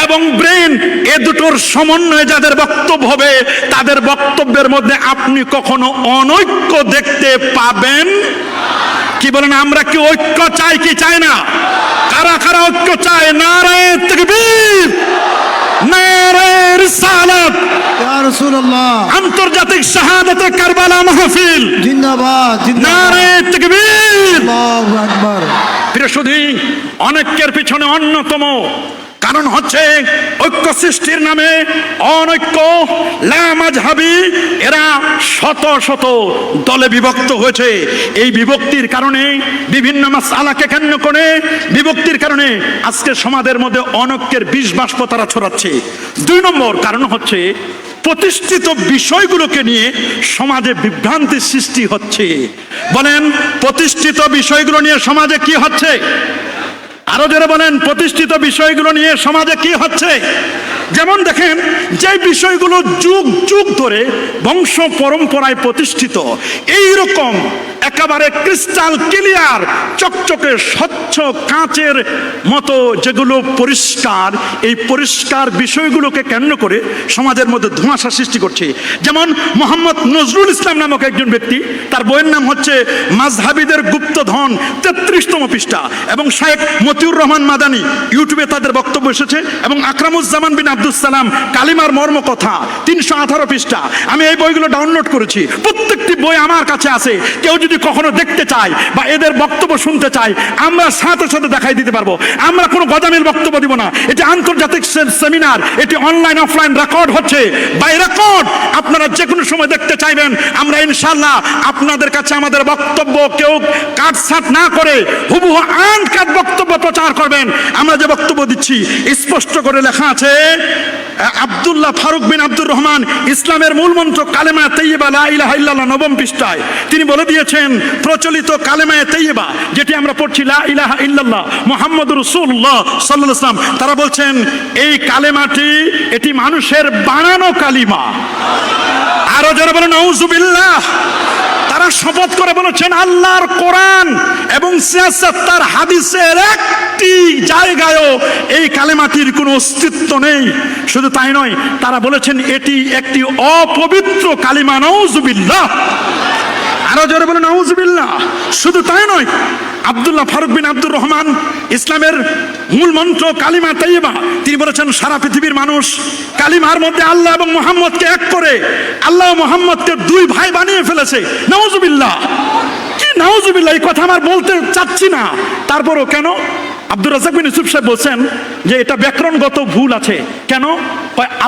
Speaker 3: এবং ব্রেন, এ দুটোর সমন্বয়ে যাদের বক্তব্য হবে তাদের বক্তব্যের মধ্যে আপনি কখনো অনৈক্য দেখতে পাবেন। কি বলেন, আমরা কি ঐক্য চাই কি চাই না? কারা কারা ঐক্য চায়? নারে তাকবীর, নারে রিসালাত,
Speaker 4: ইয়া রাসূলুল্লাহ,
Speaker 3: আন্তর্জাতিক শাহাদাতে কারবালা মাহফিল
Speaker 4: জিন্দাবাদ,
Speaker 3: নারে তাকবীর,
Speaker 4: আল্লাহু আকবার।
Speaker 3: প্রিয় সুধী, অনৈক্যের পিছনে অন্যতম কারণ হচ্ছে ঐক্য সৃষ্টির নামে অনৈক্য, লামাযহাবী, এরা শত শত দলে বিভক্ত হয়েছে। এই বিভক্তির কারণে বিভিন্ন মাসআলাকে কেন্দ্র করে বিভক্তির কারণে আজকে সমাজের মধ্যে অনৈক্যের বিষ বাষ্প তারা ছড়াচ্ছে। 2 নম্বর কারণ হচ্ছে প্রতিষ্ঠিত বিষয়গুলোকে নিয়ে সমাজে বিভ্রান্তির সৃষ্টি হচ্ছে। বলেন প্রতিষ্ঠিত বিষয়গুলো নিয়ে সমাজে কি হচ্ছে? আরো জোরে বলেন প্রতিষ্ঠিত বিষয়গুলো নিয়ে সমাজে কি হচ্ছে? যেমন দেখেন, যে বিষয়গুলো যুগ যুগ ধরে বংশ পরম্পরায় প্রতিষ্ঠিত, এই রকম একেবারে ক্রিস্টাল ক্লিয়ার চকচকে স্বচ্ছ কাঁচের মতো যেগুলো পরিষ্কার, এই পরিষ্কার বিষয়গুলোকে কেন্দ্র করে সমাজের মধ্যে ধোঁয়াশা সৃষ্টি করছে। যেমন মোহাম্মদ নজরুল ইসলাম নামক একজন ব্যক্তি, তার বইয়ের নাম হচ্ছে মাযহাবিদের গুপ্তধন, 33তম পৃষ্ঠা, এবং শায়েখ মতিউর রহমান মাদানী ইউটিউবে তাদের বক্তব্য এসেছে, এবং আকরামুজ্জামান বিন আব্দুস সালাম কালিমার মর্মকথা 318 পৃষ্ঠা। আমি এই বইগুলো ডাউনলোড করেছি, প্রত্যেকটি বই আমার কাছে আছে। কেউ যদি কখনো দেখতে চায় বা এদের বক্তব্য শুনতে চায়, আমরা সাথে সাথে দেখাই দিতে পারবো। আমরা কোনো গজামিল বক্তব্য দিব না। এটি আন্তর্জাতিক সেমিনার, এটি অনলাইন অফলাইন রেকর্ড হচ্ছে, বাই রেকর্ড। আপনারা যে কোনো সময় দেখতে চাইবেন, আমরা ইনশাআল্লাহ আপনাদের কাছে আমাদের বক্তব্য কেউ কাটছাট না করে হুবহু আনকাট বক্তব্য প্রচার করবেন। আমরা যে বক্তব্য দিচ্ছি স্পষ্ট করে লেখা আছে, আব্দুল্লাহ ফারুক বিন আব্দুর রহমান ইসলামের মূল মন্ত্র কালেমা তাইয়্যিবা লা ইলাহা ইল্লাল্লাহ 9ম পৃষ্ঠায় তিনি বলে দিয়েছেন, প্রচলিত কালেমা তাইয়্যিবা যেটি আমরা পড়ছি লা ইলাহা ইল্লাল্লাহ মুহাম্মাদুর রাসূলুল্লাহ সাল্লাল্লাহু আলাইহি ওয়াসাল্লাম, তারা বলছেন এই কালেমাটি এটি মানুষের বানানো কালিমা। আরো যারা বলেন নাউযুবিল্লাহ। তারা শপথ করে বলেছেন আল্লাহর কোরআন এবং তার হাদিসের একটি জায়গায়ও এই কালেমাটির কোনো অস্তিত্ব নেই। শুধু তাই নয়, তারা বলেছেন এটি একটি অপবিত্র কালিমা। নাউযুবিল্লাহ। আরো জোরে বলেন নাউযুবিল্লাহ। শুধু তাই নয়, আব্দুল্লাহ ফারুক বিন আব্দুর রহমান ইসলামের মূল মন্ত্র কালিমা তাইয়্যিবা, তিনি বলেছেন সারা পৃথিবীর মানুষ কালিমার মধ্যে আল্লাহ এবং মুহাম্মদকে এক করে আল্লাহ ও মুহাম্মদকে দুই ভাই বানিয়ে ফেলেছে। নাউযুবিল্লাহ। কি নাউযুবিল্লাহ, এই কথা আমার বলতে চাচ্ছি না, তারপরও কেন? আব্দুর রাজ্জাক বিন ইউসুফ সাহেব বলছেন যে এটা ব্যাকরণগত ভুল আছে। কেন?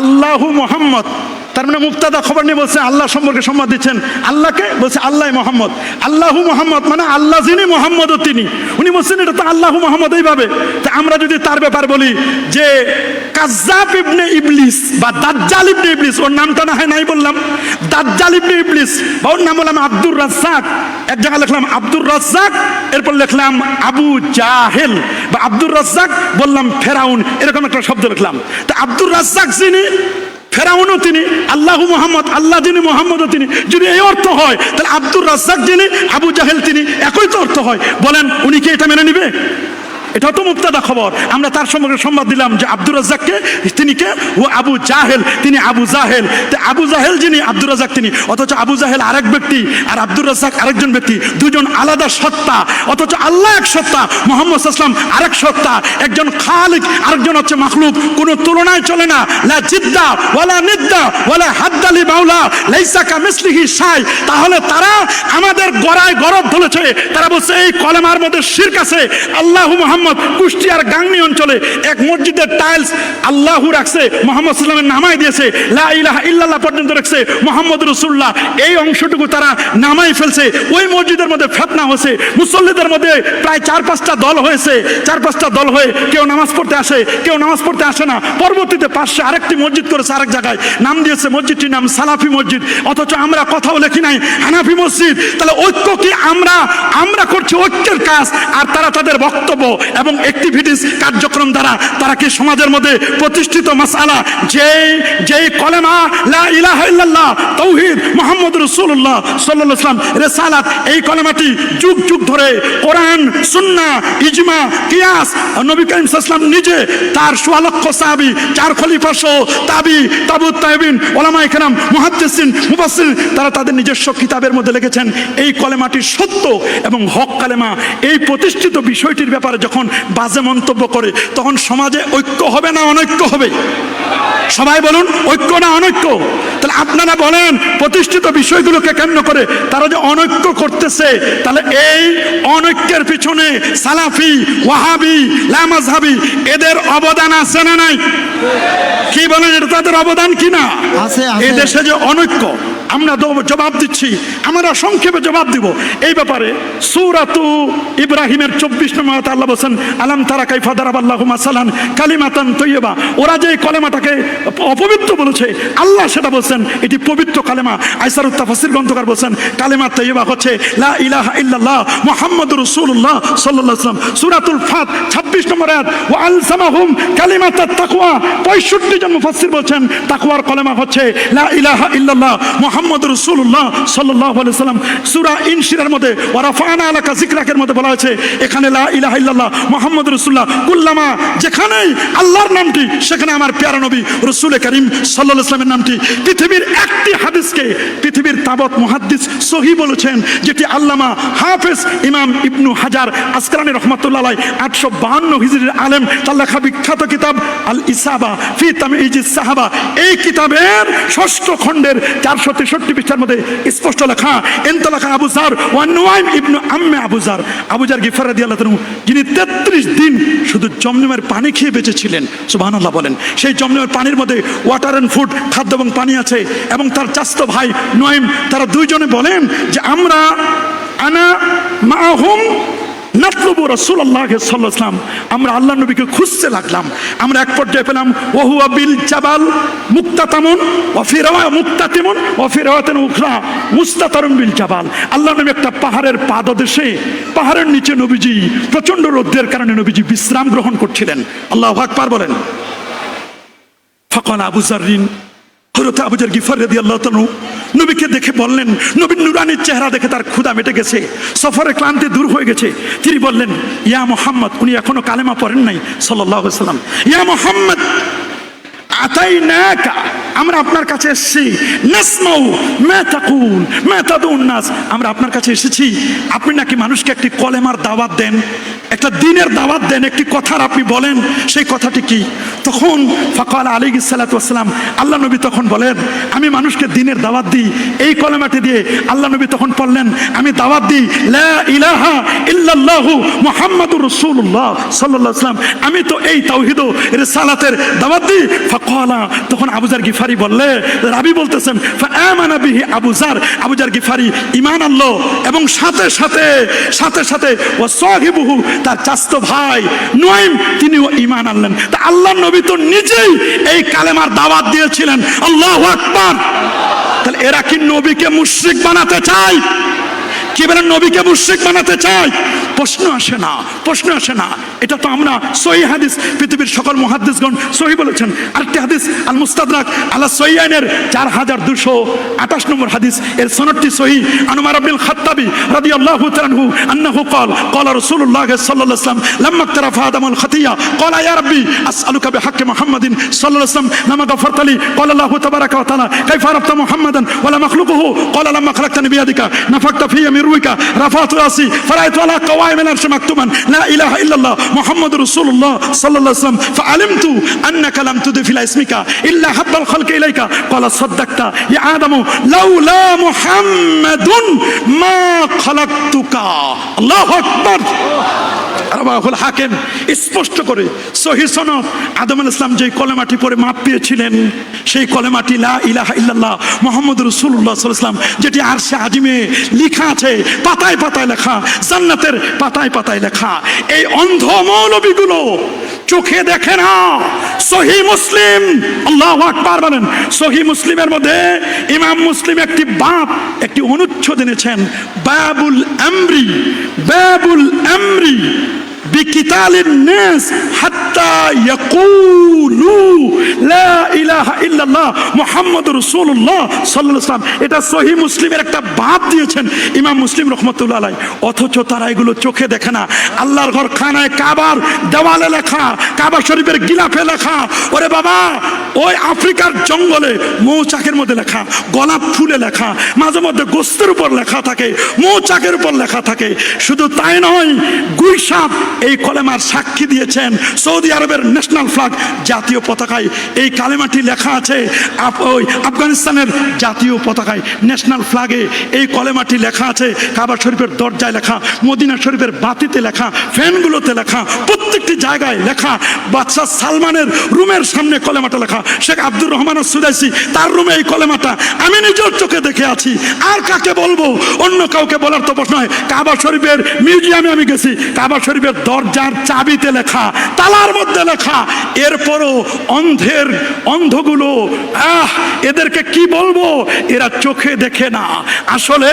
Speaker 3: আল্লাহু মুহাম্মদ, তার মানে মুক্তাদা খবর নিয়ে বলছে আল্লাহ সম্পর্কে সংবাদ দিচ্ছেন। আল্লাহকে বলছে আল্লাহ মোহাম্মদ, আল্লাহু মোহাম্মদ মানে আল্লাহ যিনি মোহাম্মদও তিনি। উনি বলছেন এটা তো আল্লাহু মোহাম্মদ এইভাবে। তা আমরা যদি তার ব্যাপার বলি যে কাজ্জাব ইবনে ইবলিস বা দাজ্জাল ইবনে ইবলিস, ওর নামটা না হয় নাই বললাম, দাজ্জাল ইবনে ইবলিস, বা ওর নাম বললাম আব্দুর রাজ্জাক। এক জায়গায় লিখলাম আব্দুর রাজ্জাক, এরপর লিখলাম আবু জাহেল, বা আব্দুর রাজ্জাক বললাম ফেরাউন, এরকম একটা শব্দ লিখলাম। তা আব্দুর রাজ্জাক যিনি, ফেরাউনও তিনি, আল্লাহু মুহাম্মদ আল্লাহ যিনি মুহাম্মদও তিনি। যদি এই অর্থ হয় তাহলে আব্দুর রাজ্জাক যিনি, আবু জাহেল তিনি, একই তো অর্থ হয়। বলেন উনি কি এটা মেনে নিবে? এটাও তো মুক্তাদা খবর। আমরা তার সম্পর্কে সংবাদ দিলাম যে আব্দুর রাজ্জাককে তিনি কে, ও আবু জাহেল তিনি আবু জাহেল। আবু জাহেল যিনি, আব্দুর রাজ্জাক তিনি। অথচ আবু জাহেল আরেক ব্যক্তি আর আব্দুর রাজ্জাক আরেকজন ব্যক্তি, দুজন আলাদা সত্তা। অথচ আল্লাহ এক সত্তা, মুহাম্মদ সাল্লাল্লাহু আলাইহি ওয়াসাল্লাম আরেক সত্তা। একজন খালিক, আরেকজন হচ্ছে মাখলুক। কোনো তুলনায় চলে না। লা জিদ্দা ওয়ালা নিদ্দা ওয়ালা হাদ্দা লি মাওলা লাইসা কামিসলিহি শাই। তাহলে তারা আমাদের গড়ায় গরদ ধরেছে। তারা বলছে এই কলেমার মধ্যে শিরক আছে। আল্লাহু মুহাম্মদ কুষ্টিয়ার গাংনী অঞ্চলে এক মসজিদের টাইলস আল্লাহু রাখছে, মুহাম্মদ সাল্লাল্লাহু আলাইহি ওয়াসাল্লাম নামাই দিয়েছে, লা ইলাহা ইল্লাল্লাহ পর্যন্ত রাখছে, মুহাম্মদ রাসূলুল্লাহ এই অংশটুকু তারা নামাই ফেলছে। ওই মসজিদের মধ্যে ফিতনা হয়েছে, মুসল্লিদের মধ্যে প্রায় 4-5টা দল হয়েছে। 4-5টা দল হয়ে কেউ নামাজ পড়তে আসে, কেউ নামাজ পড়তে আসে না। পরবর্তীতে পাশে আরেকটি মসজিদ করেছে আরেক জায়গায়, নাম দিয়েছে মসজিদটির নাম সালাফি মসজিদ। অথচ আমরা কথাও লেখি নাই হানাফি মসজিদ। তাহলে ঐক্য কি? আমরা করছি ঐক্যের কাজ, আর তারা তাদের বক্তব্য এবং অ্যাক্টিভিটিস কার্যক্রম দ্বারা তারা কি সমাজের মধ্যে প্রতিষ্ঠিত মাসআলা যেই কলেমা লা ইলাহা ইল্লাল্লাহ তাওহীদ মুহাম্মদুর রাসূলুল্লাহ সাল্লাল্লাহু আলাইহি ওয়াসাল্লাম রিসালাত, এই কলেমাটি যুগ যুগ ধরে কোরআন সুন্নাহ ইজমা কিয়াস, নবী করিম সাল্লাল্লাহু আলাইহি ওয়াসাল্লাম নিজে তার 16 লক্ষ সাহাবী, 4 খলিফা সহ তাবুত তাবিঈন, উলামায়ে কেরাম, মুহাদ্দিসিন, মুফাসসির, তারা তাদের নিজস্ব কিতাবের মধ্যে লিখেছেন এই কলেমাটি সত্য এবং হক কালেমা। এই প্রতিষ্ঠিত বিষয়টির ব্যাপারে যখন বাজে মন্তব্য করে তখন সমাজে ঐক্য হবে না অনৈক্য হবে? সবাই বলুন, ঐক্য না অনৈক্য? তাহলে আপনারা বলেন প্রতিষ্ঠিত বিষয়গুলোকে কেন্দ্র করে তারা যে অনৈক্য করতেছে, তাহলে এই অনৈক্যের পিছনে সালাফি, ওয়াহাবি, লামাযহাবি এদের অবদান আছে না নাই? কি বলেন, এটা তাদের অবদান কি না?
Speaker 4: আছে।
Speaker 3: এই দেশে যে অনৈক্য, আমরা জবাব দিচ্ছি, আমরা সংক্ষেপে জবাব দিব এই ব্যাপারে। সূরাতু ইব্রাহিমের 24 নম্বর আয়াতে আল্লাহ বলেন, আলাম তারা কাইফা দারাবাল্লাহু মাসালান কালিমাতান তাইয়্যিবা। ওরা যে কলেমাটাকে অপবিত্র বলেছে, আল্লাহ সেটা বলছেন এটি পবিত্র কালেমা। আইসারুত তাফসীর গ্রন্থকার বলছেন কালেমা তাইয়্যিবা হচ্ছে লা ইলাহা ইল্লাল্লাহ মুহাম্মাদুর রাসূলুল্লাহ সাল্লাল্লাহু আলাইহি ওয়াসাল্লাম। সূরাতুল ফাত 26 নম্বর আয়াত, ওয়া আলসামাহুম কালিমাতাত তাকওয়া। 65 জন মুফাসসির বলছেন তাকওয়ার কলেমা হচ্ছে লা ইলাহা ইল্লাল্লাহ মুহাম্মাদুর রাসূলুল্লাহ সাল্লাল্লাহু আলাইহি ওয়াসাল্লাম। সূরা ইনশিরার মধ্যে ওয়া রাফা'না আলাকা যিকরাকের মধ্যে বলা হয়েছে এখানে লা ইলাহা ইল্লাল্লাহ মুহাম্মাদুর রাসূলুল্লাহ। কুল্লামা, যেখানেই আল্লাহর নামটি সেখানে আমার প্যারা নবী রাসূল করিম সাল্লাল্লাহু আলাইহি ওয়াসাল্লামের নামটি। পৃথিবীর একটি হাদিসকে পৃথিবীর তাবৎ মুহাদ্দিস সহিহ বলেছেন, যেটি আল্লামা হাফেজ ইমাম ইবনু হাজার আসকালানী রাহমাতুল্লাহ আলাইহি 852 হিজরির আলেম, তার লেখা বিখ্যাত কিতাব আল ইসাবা ফি তামইজিস সাহাবা, এই কিতাবের 6ষ্ঠ খণ্ডের 463 পৃষ্ঠার মধ্যে স্পষ্ট লেখা, ইনতালাকা আবু যার ওয়া নুআইম ইবনু আম্মে আবু যার, আবু যার গিফার রাদিয়াল্লাহু তাআলা, যিনি 33 দিন শুধু জমজমের পানি খেয়ে বেঁচেছিলেন। সুবহানাল্লাহ বলেন। সেই জমজমের পানির মধ্যে ওয়াটার অ্যান্ড ফুড, খাদ্য এবং পানি আছে, এবং তার চাচাতো ভাই নুআইম, তারা দুইজনে বলেন যে আমরা আনা মাহুম নাতলুবু রাসূলুল্লাহ সাল্লাল্লাহু আলাইহি ওয়াসাল্লাম, আমরা আল্লাহ নবীকে খুঁজতে লাগলাম। আমরা এক পর্যায়ে পেলাম ওয়া হুয়া বিল জাবাল মুক্তাতামুন ওয়া ফি রাওয়া মুক্তাতিমুন ওয়া ফি রাওয়াতিন উখরা মুস্তাতারুন বিল জাবাল। আল্লাহ নবী একটা পাহাড়ের পাদদেশে, পাহাড়ের নিচে নবীজি প্রচন্ড রোদের কারণে নবীজি বিশ্রাম গ্রহণ করছিলেন। আল্লাহু আকবার বলেন। ফাকাল আবু যাররিন, হযরত আবু যার গিফার রাদিয়াল্লাহু তাআলা নবীকে দেখে বললেন, নবীর নুরানির চেহারা দেখে তার ক্ষুধা মিটে গেছে, সফরের ক্লান্তি দূর হয়ে গেছে। তিনি বললেন ইয়া মুহাম্মদ, উনি এখনো কালেমা পড়েন নাই সাল্লাল্লাহু আলাইহি ওয়াসাল্লাম, ইয়া মুহাম্মদ আতাইনাকা, আমরা আপনার কাছে এসেছি, নাসমাউ মা তাকুল মা তাদুন নাস, আমরা আপনার কাছে এসেছি, আপনি নাকি মানুষকে একটি কলেমার দাওয়াত দেন, একটা দ্বীনের দাওয়াত দেন, একটি কথার আপনি বলেন, সেই কথাটি কি? তখন ফাকাল আলাইহিস সালাতু ওয়াস সালাম, আল্লাহ নবী তখন বলেন আমি মানুষকে দ্বীনের দাওয়াত দিই এই কলেমাটি দিয়ে। আল্লাহ নবী তখন বললেন আমি দাওয়াত দিই লা ইলাহা ইল্লাল্লাহু মুহাম্মাদুর রাসূলুল্লাহ সাল্লাল্লাহু আলাইহি ওয়াসাল্লাম, আমি তো এই তাওহীদ ও রিসালাতের দাওয়াত দিই। ফাকালা, তখন আবু যার গিফারি বললে, রাবি বলতেছেন ফাআমানা বিহি আবু যার, আবু যার গিফারি ঈমান আনলো, এবং সাথে সাথে ওয়া সাহিবুহু, তার চাচাতো ভাই নুআইম, তিনিও ঈমান আনলেন। তা আল্লাহর নবী তো নিজেই এই কালেমার দাওয়াত দিয়েছিলেন। আল্লাহু আকবার। তাহলে এরা কি নবীকে মুশরিক বানাতে চায়? কি বলেন, নবীকে মুশরিক বানাতে চায়? প্রশ্ন আসে না। এটা তো আমরা সহিহ হাদিস, পৃথিবীর সকল মুহাদ্দিসগণ সহিহ বলেছেন। আরেকটি হাদিস আল মুস্তাদরাক আলা সহিহাইনের 4228 নম্বর হাদিস, এর সনদটি সহিহ। আন উমর ইবনুল খাত্তাবী রাদিয়াল্লাহু তাআলা আনহু আন্নাহু ক্বালা রাসূলুল্লাহ সাল্লাল্লাহু আলাইহি ওয়াসাল্লাম লাম্মা ইকতারাফা আদামুল খাতিয়া ক্বালা ইয়া রাব্বি আসআলুকা বিহাক্কি মুহাম্মাদিন সাল্লাল্লাহু আলাইহি ওয়াসাল্লাম লামা গাফারতা লি ক্বালা আল্লাহু তাবারাকা ওয়া তাআলা কাইফা আরাফতা মুহাম্মাদান ওয়া লা মাখলুকুহু ক্বালা লাম্মা খালাকতানি বিয়াদিকা নাফাকতা ফিয়া মিন রুইকা রাফাতু রাসি ফারাআইতু আলা কাওয়াইমিল আরশি মাকতুমান লা ইলাহা ইল্লাল্লাহ মুহাম্মাদুর রাসূলুল্লাহ সাল্লাল্লাহু আলাইহি ওয়াসাল্লাম ফাআলিমতু আন্নাকা লাম তুদফি লা ইসমিকা ইল্লা হাব্বাল খালকি ইলাইকা ক্বালা সাদ্দাকতা ইয়া আদামু লাউলা মুহাম্মাদুন মা খালাকতুকা। আল্লাহু আকবার। রাওয়াহুল হাকিম, স্পষ্ট করে সহিহ সনদ, আদম আলাইহিস সালাম যে কলেমাটি পড়ে মাপ পেয়েছিলেন সেই কলেমাটি লা ইলাহা ইল্লাল্লাহ মুহাম্মাদুর রাসূলুল্লাহ সাল্লাল্লাহু আলাইহি ওয়াসাল্লাম, যেটি আরশে আজিমে লেখা আছে, পাতায় পাতায় লেখা, জান্নাতের পাতায় পাতায় লেখা। এই অন্ধ মৌলবীগুলো চোখে দেখে না। সহিহ মুসলিম, আল্লাহু আকবার বলেন। সহিহ মুসলিমের মধ্যে ইমাম মুসলিম একটি অনুচ্ছেদ এনেছেন, বাবুল আমরি বিকিতালিন নাস হাত্তা ইয়াকুলু লা ইলাহা ইল্লাল্লাহ মুহাম্মাদুর রাসূলুল্লাহ সাল্লাল্লাহু আলাইহি ওয়াসাল্লাম। এটা সহিহ মুসলিমের একটা বাব দিয়েছেন ইমাম মুসলিম রাহমাতুল্লাহ আলাইহি। অথচ তারা এগুলো চোখে দেখে না। আল্লাহর ঘর খানায় কাবার দেওয়ালে লেখা, কাবা শরীফের গিলাফে লেখা। ওরে বাবা, ওই আফ্রিকার জঙ্গলে মৌচাকের মধ্যে লেখা, গোলাপ ফুলে লেখা, মাঝে মধ্যে গোস্তের উপর লেখা থাকে, মৌচাকের উপর লেখা থাকে। শুধু তাই নয়, গুইসাপ এই কলেমার সাক্ষী দিয়েছেন। সৌদি আরবের ন্যাশনাল ফ্ল্যাগ, জাতীয় পতাকায় এই কালেমাটি লেখা আছে। ওই আফগানিস্তানের জাতীয় পতাকায় ন্যাশনাল ফ্ল্যাগে এই কলেমাটি লেখা আছে। কাবা শরীফের দরজায় লেখা, মদিনা শরীফের বাতিতে লেখা, ফ্যানগুলোতে লেখা, প্রত্যেকটি জায়গায় লেখা। বাদশাহ সালমানের রুমের সামনে কলেমাটা লেখা। শেখ আব্দুর রহমান সুদাইসি, তার রুমে এই কলেমাটা আমি নিজের চোখে দেখে আছি। আর কাকে বলবো? অন্য কাউকে বলার তো প্রশ্ন নয়। কাবা শরীফের মিউজিয়ামে আমি গেছি, কাবা শরীফের দরজার চাবিতে লেখা, তালার মধ্যে লেখা। এরপরও অন্ধগুলো এদেরকে কি বলবো? এরা চোখে দেখে না, আসলে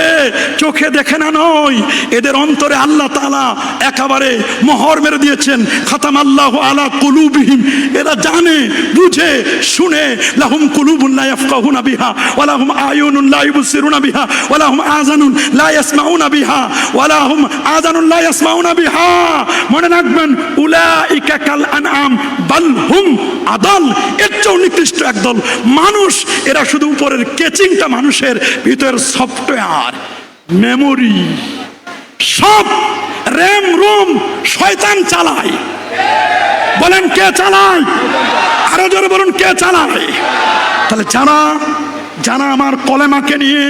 Speaker 3: চোখে দেখে না নয়, এদের অন্তরে আল্লাহ তাআলা একেবারে মোহর মেরে দিয়েছেন। খাতাম আল্লাহু আলা কুলুবিহিম, এরা জানে বুঝে শুনে। লাহুম কুলুবুন লা ইয়াফকাহুনা বিহা ওয়া লাহুম আয়ুনুন লা ইবসিরুনা বিহা ওয়া লাহুম আযানুন লা ইয়াসমাউনা বিহা ওয়া লাহুম আযানুন লা ইয়াসমাউনা বিহা। মনে রাখবেন, উলাইকা কাল আনআম বাল হুম আদাল, এর চেয়েও নিকৃষ্ট একদল মানুষ। এরা শুধু উপরের কেচিংটা, মানুষের ভিতরের সফটওয়্যার মেমোরি সব র্যাম রোম শয়তান চালায়। বলেন কে চালায়? আরো জোরে বলুন কে চালায়? তাহলে যারা আমার কলেমাকে নিয়ে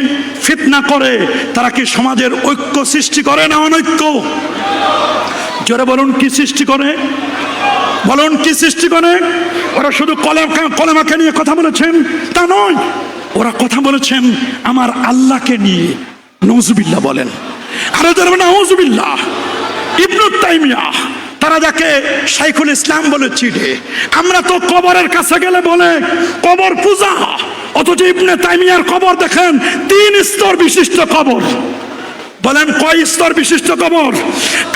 Speaker 3: ফিতনা করে, তারা কি সমাজের ঐক্য সৃষ্টি করে না অনৈক্য? জোরে বলুন কি সৃষ্টি করে? বলুন কি সৃষ্টি করে? ওরা শুধু কলেমাকে নিয়ে কথা বলেছেন তা নয়, ওরা কথা বলেছেন আমার আল্লাহকে নিয়ে। নওজুবিল্লাহ বলেন, আরো জোরে নাউজুবিল্লাহ। ইবনে তাইমিয়া, তারা যাকে শাইখুল ইসলাম বলে চিনে, আমরা তো কবরের কাছে গেলে বলে কবর পূজা, অথচ ইবনে তাইমিয়ার কবর দেখেন 3 স্তর বিশিষ্ট কবর। বলেন কয় স্তর বিশিষ্ট কবর?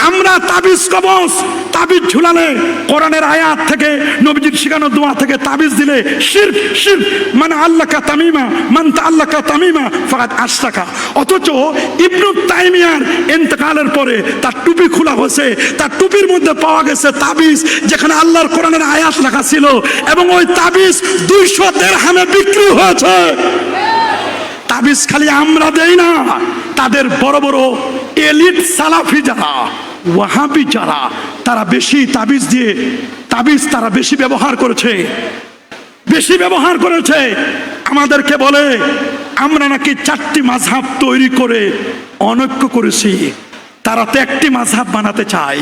Speaker 3: আমরা তাবিজ কবজ, তাবিজ ঝুলালে কোরআনের আয়াত থেকে, নবীজির শিখানো দোয়া থেকে তাবিজ দিলে শিরক, শিরক মানে আল্লাহকা তামিমা, মান তাআল্লাকা তামিমা ফাকাদ আশরাকা। অথচ ইবনে তাইমিয়ার ইন্তেকালের পরে তার টুপি খোলা হয়েছে, তার টুপির মধ্যে পাওয়া গেছে তাবিজ যেখানে আল্লাহর কোরআনের আয়াত লেখা ছিল, এবং ওই তাবিজ 200 দিরহামে বিক্রি হয়েছে। তাবিজ খালি আমরা দেই না, তাদের বড় বড় এলিট সালাফি যারা, ওয়াহাবি যারা, তারা বেশি তাবিজ দিয়ে তারা বেশি ব্যবহার করেছে। আমাদেরকে বলে আমরা নাকি 4টি মাযহাব তৈরি করে অনৈক্য করেছি। তারা তো একটি মাযহাব বানাতে চায়।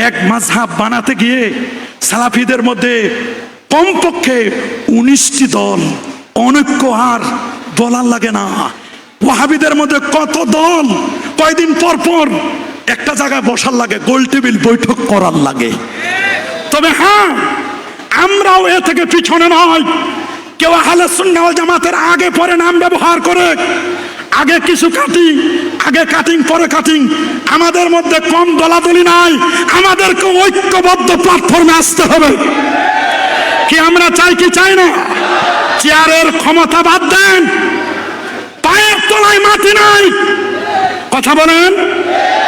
Speaker 3: এক মাযহাব বানাতে গিয়ে সালাফিদের মধ্যে কমপক্ষে 19টি দল। অনৈক্য আর বলার লাগে না। ওয়াহাবিদের মধ্যে কত দল, কয়দিন পর পর একটা জায়গায় বসার লাগে, গোল টেবিল বৈঠক করার লাগে। তবে হ্যাঁ, আমরাও এ থেকে পিছনে নয়। কেউ আহলে সুন্নাহ ওয়াল জামাতের আগে পরে নাম ব্যবহার করে, আগে কিছু কাটিং, আগে কাটিং পরে কাটিং। আমাদের মধ্যে কম দলাদলি নাই, আমাদেরকে ঐক্যবদ্ধ প্ল্যাটফর্মে আসতে হবে। কি আমরা চাই কি চাই না? চেয়ারের ক্ষমতা বাদ দেন, পায়ের তলায় মাটি নাই। কথা বলেন,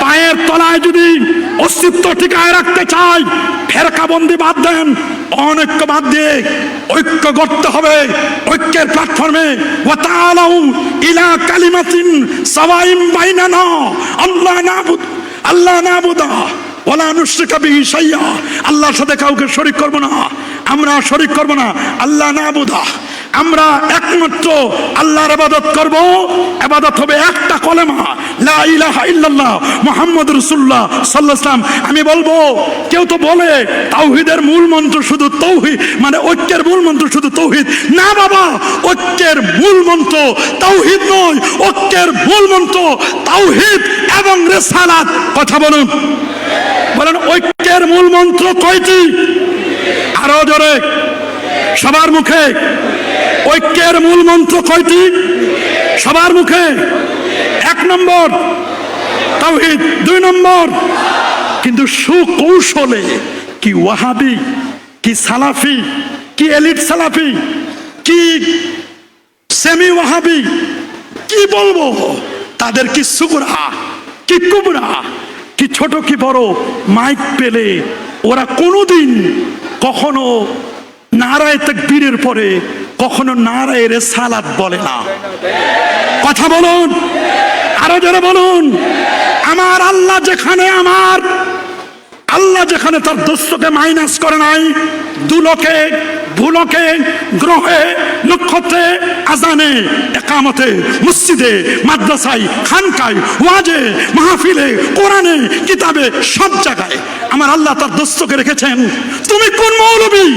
Speaker 3: পায়ের তলায় যদি অস্তিত্ব টিকায় রাখতে চাই, ফেরকাবন্দি বাদ দেন, অনৈক্য বাদ দিয়ে ঐক্য করতে হবে। ঐক্যের প্ল্যাটফর্মে ওয়া তাআলাউ ইলা কালিমাতিন সাওয়াইন বাইনানা আল্লাহ নাবুদা ওয়ালা নুশরিকা বিহি শাইআ। আল্লাহর সাথে কাউকে শরীক করব না, আমরা শরীক করব না। আল্লাহ নাবুদা, আমরা একমাত্র আল্লাহর ইবাদত করব। ইবাদত হবে একটা কলেমা, লা ইলাহা ইল্লাল্লাহ মুহাম্মাদুর রাসূলুল্লাহ সাল্লাল্লাহু আলাইহি ওয়াসাল্লাম। আমি বলবো, কেউ তো বলে তাওহীদের মূল মন্ত্র শুধু তাওহীদ, মানে ঐক্যের মূল মন্ত্র শুধু তাওহীদ। না বাবা, ঐক্যের মূল মন্ত্র তাওহীদ নয়, ঐক্যের মূল মন্ত্র তাওহীদ এবং রিসালাত। কথা বলুন, বলেন ঐক্যের মূল মন্ত্র কয়টি? আরো জোরে সবার মুখে, ঐক্যের মূল মন্ত্র কয়টি? সবার মুখে। 1 নম্বর তাওহীদ, 2 নম্বর। কিন্তু সুকৌশলে কি ওয়াহাবি, কি সালাফি, কি এলিট সালাফি, কি সেমি ওয়াহাবি, কি বলবো, তাদের কি সুগরা, কি কুবরা, কি ছোট কি বড়, মাইক পেলে ওরা কোনোদিন কখনো নারায়ে তাকবীরের পরে কখনো নারায়ে রিসালাত বলে না। কথা বলুন, আরো জোরে বলুন। আমার আল্লাহ যেখানে তার দোস্তকে মাইনাস করে নাই, দুলোকে ভুলকে, গ্রহে, নক্ষত্রে, আজানে, একামতে, মসজিদে, মাদ্রাসায়, খানকায়, ওয়াজে, মাহফিলে, কোরআনে, কিতাবে, সব জায়গায় আমার আল্লাহ তার দোস্তকে রেখেছেন। তুমি কোন মৌলবী,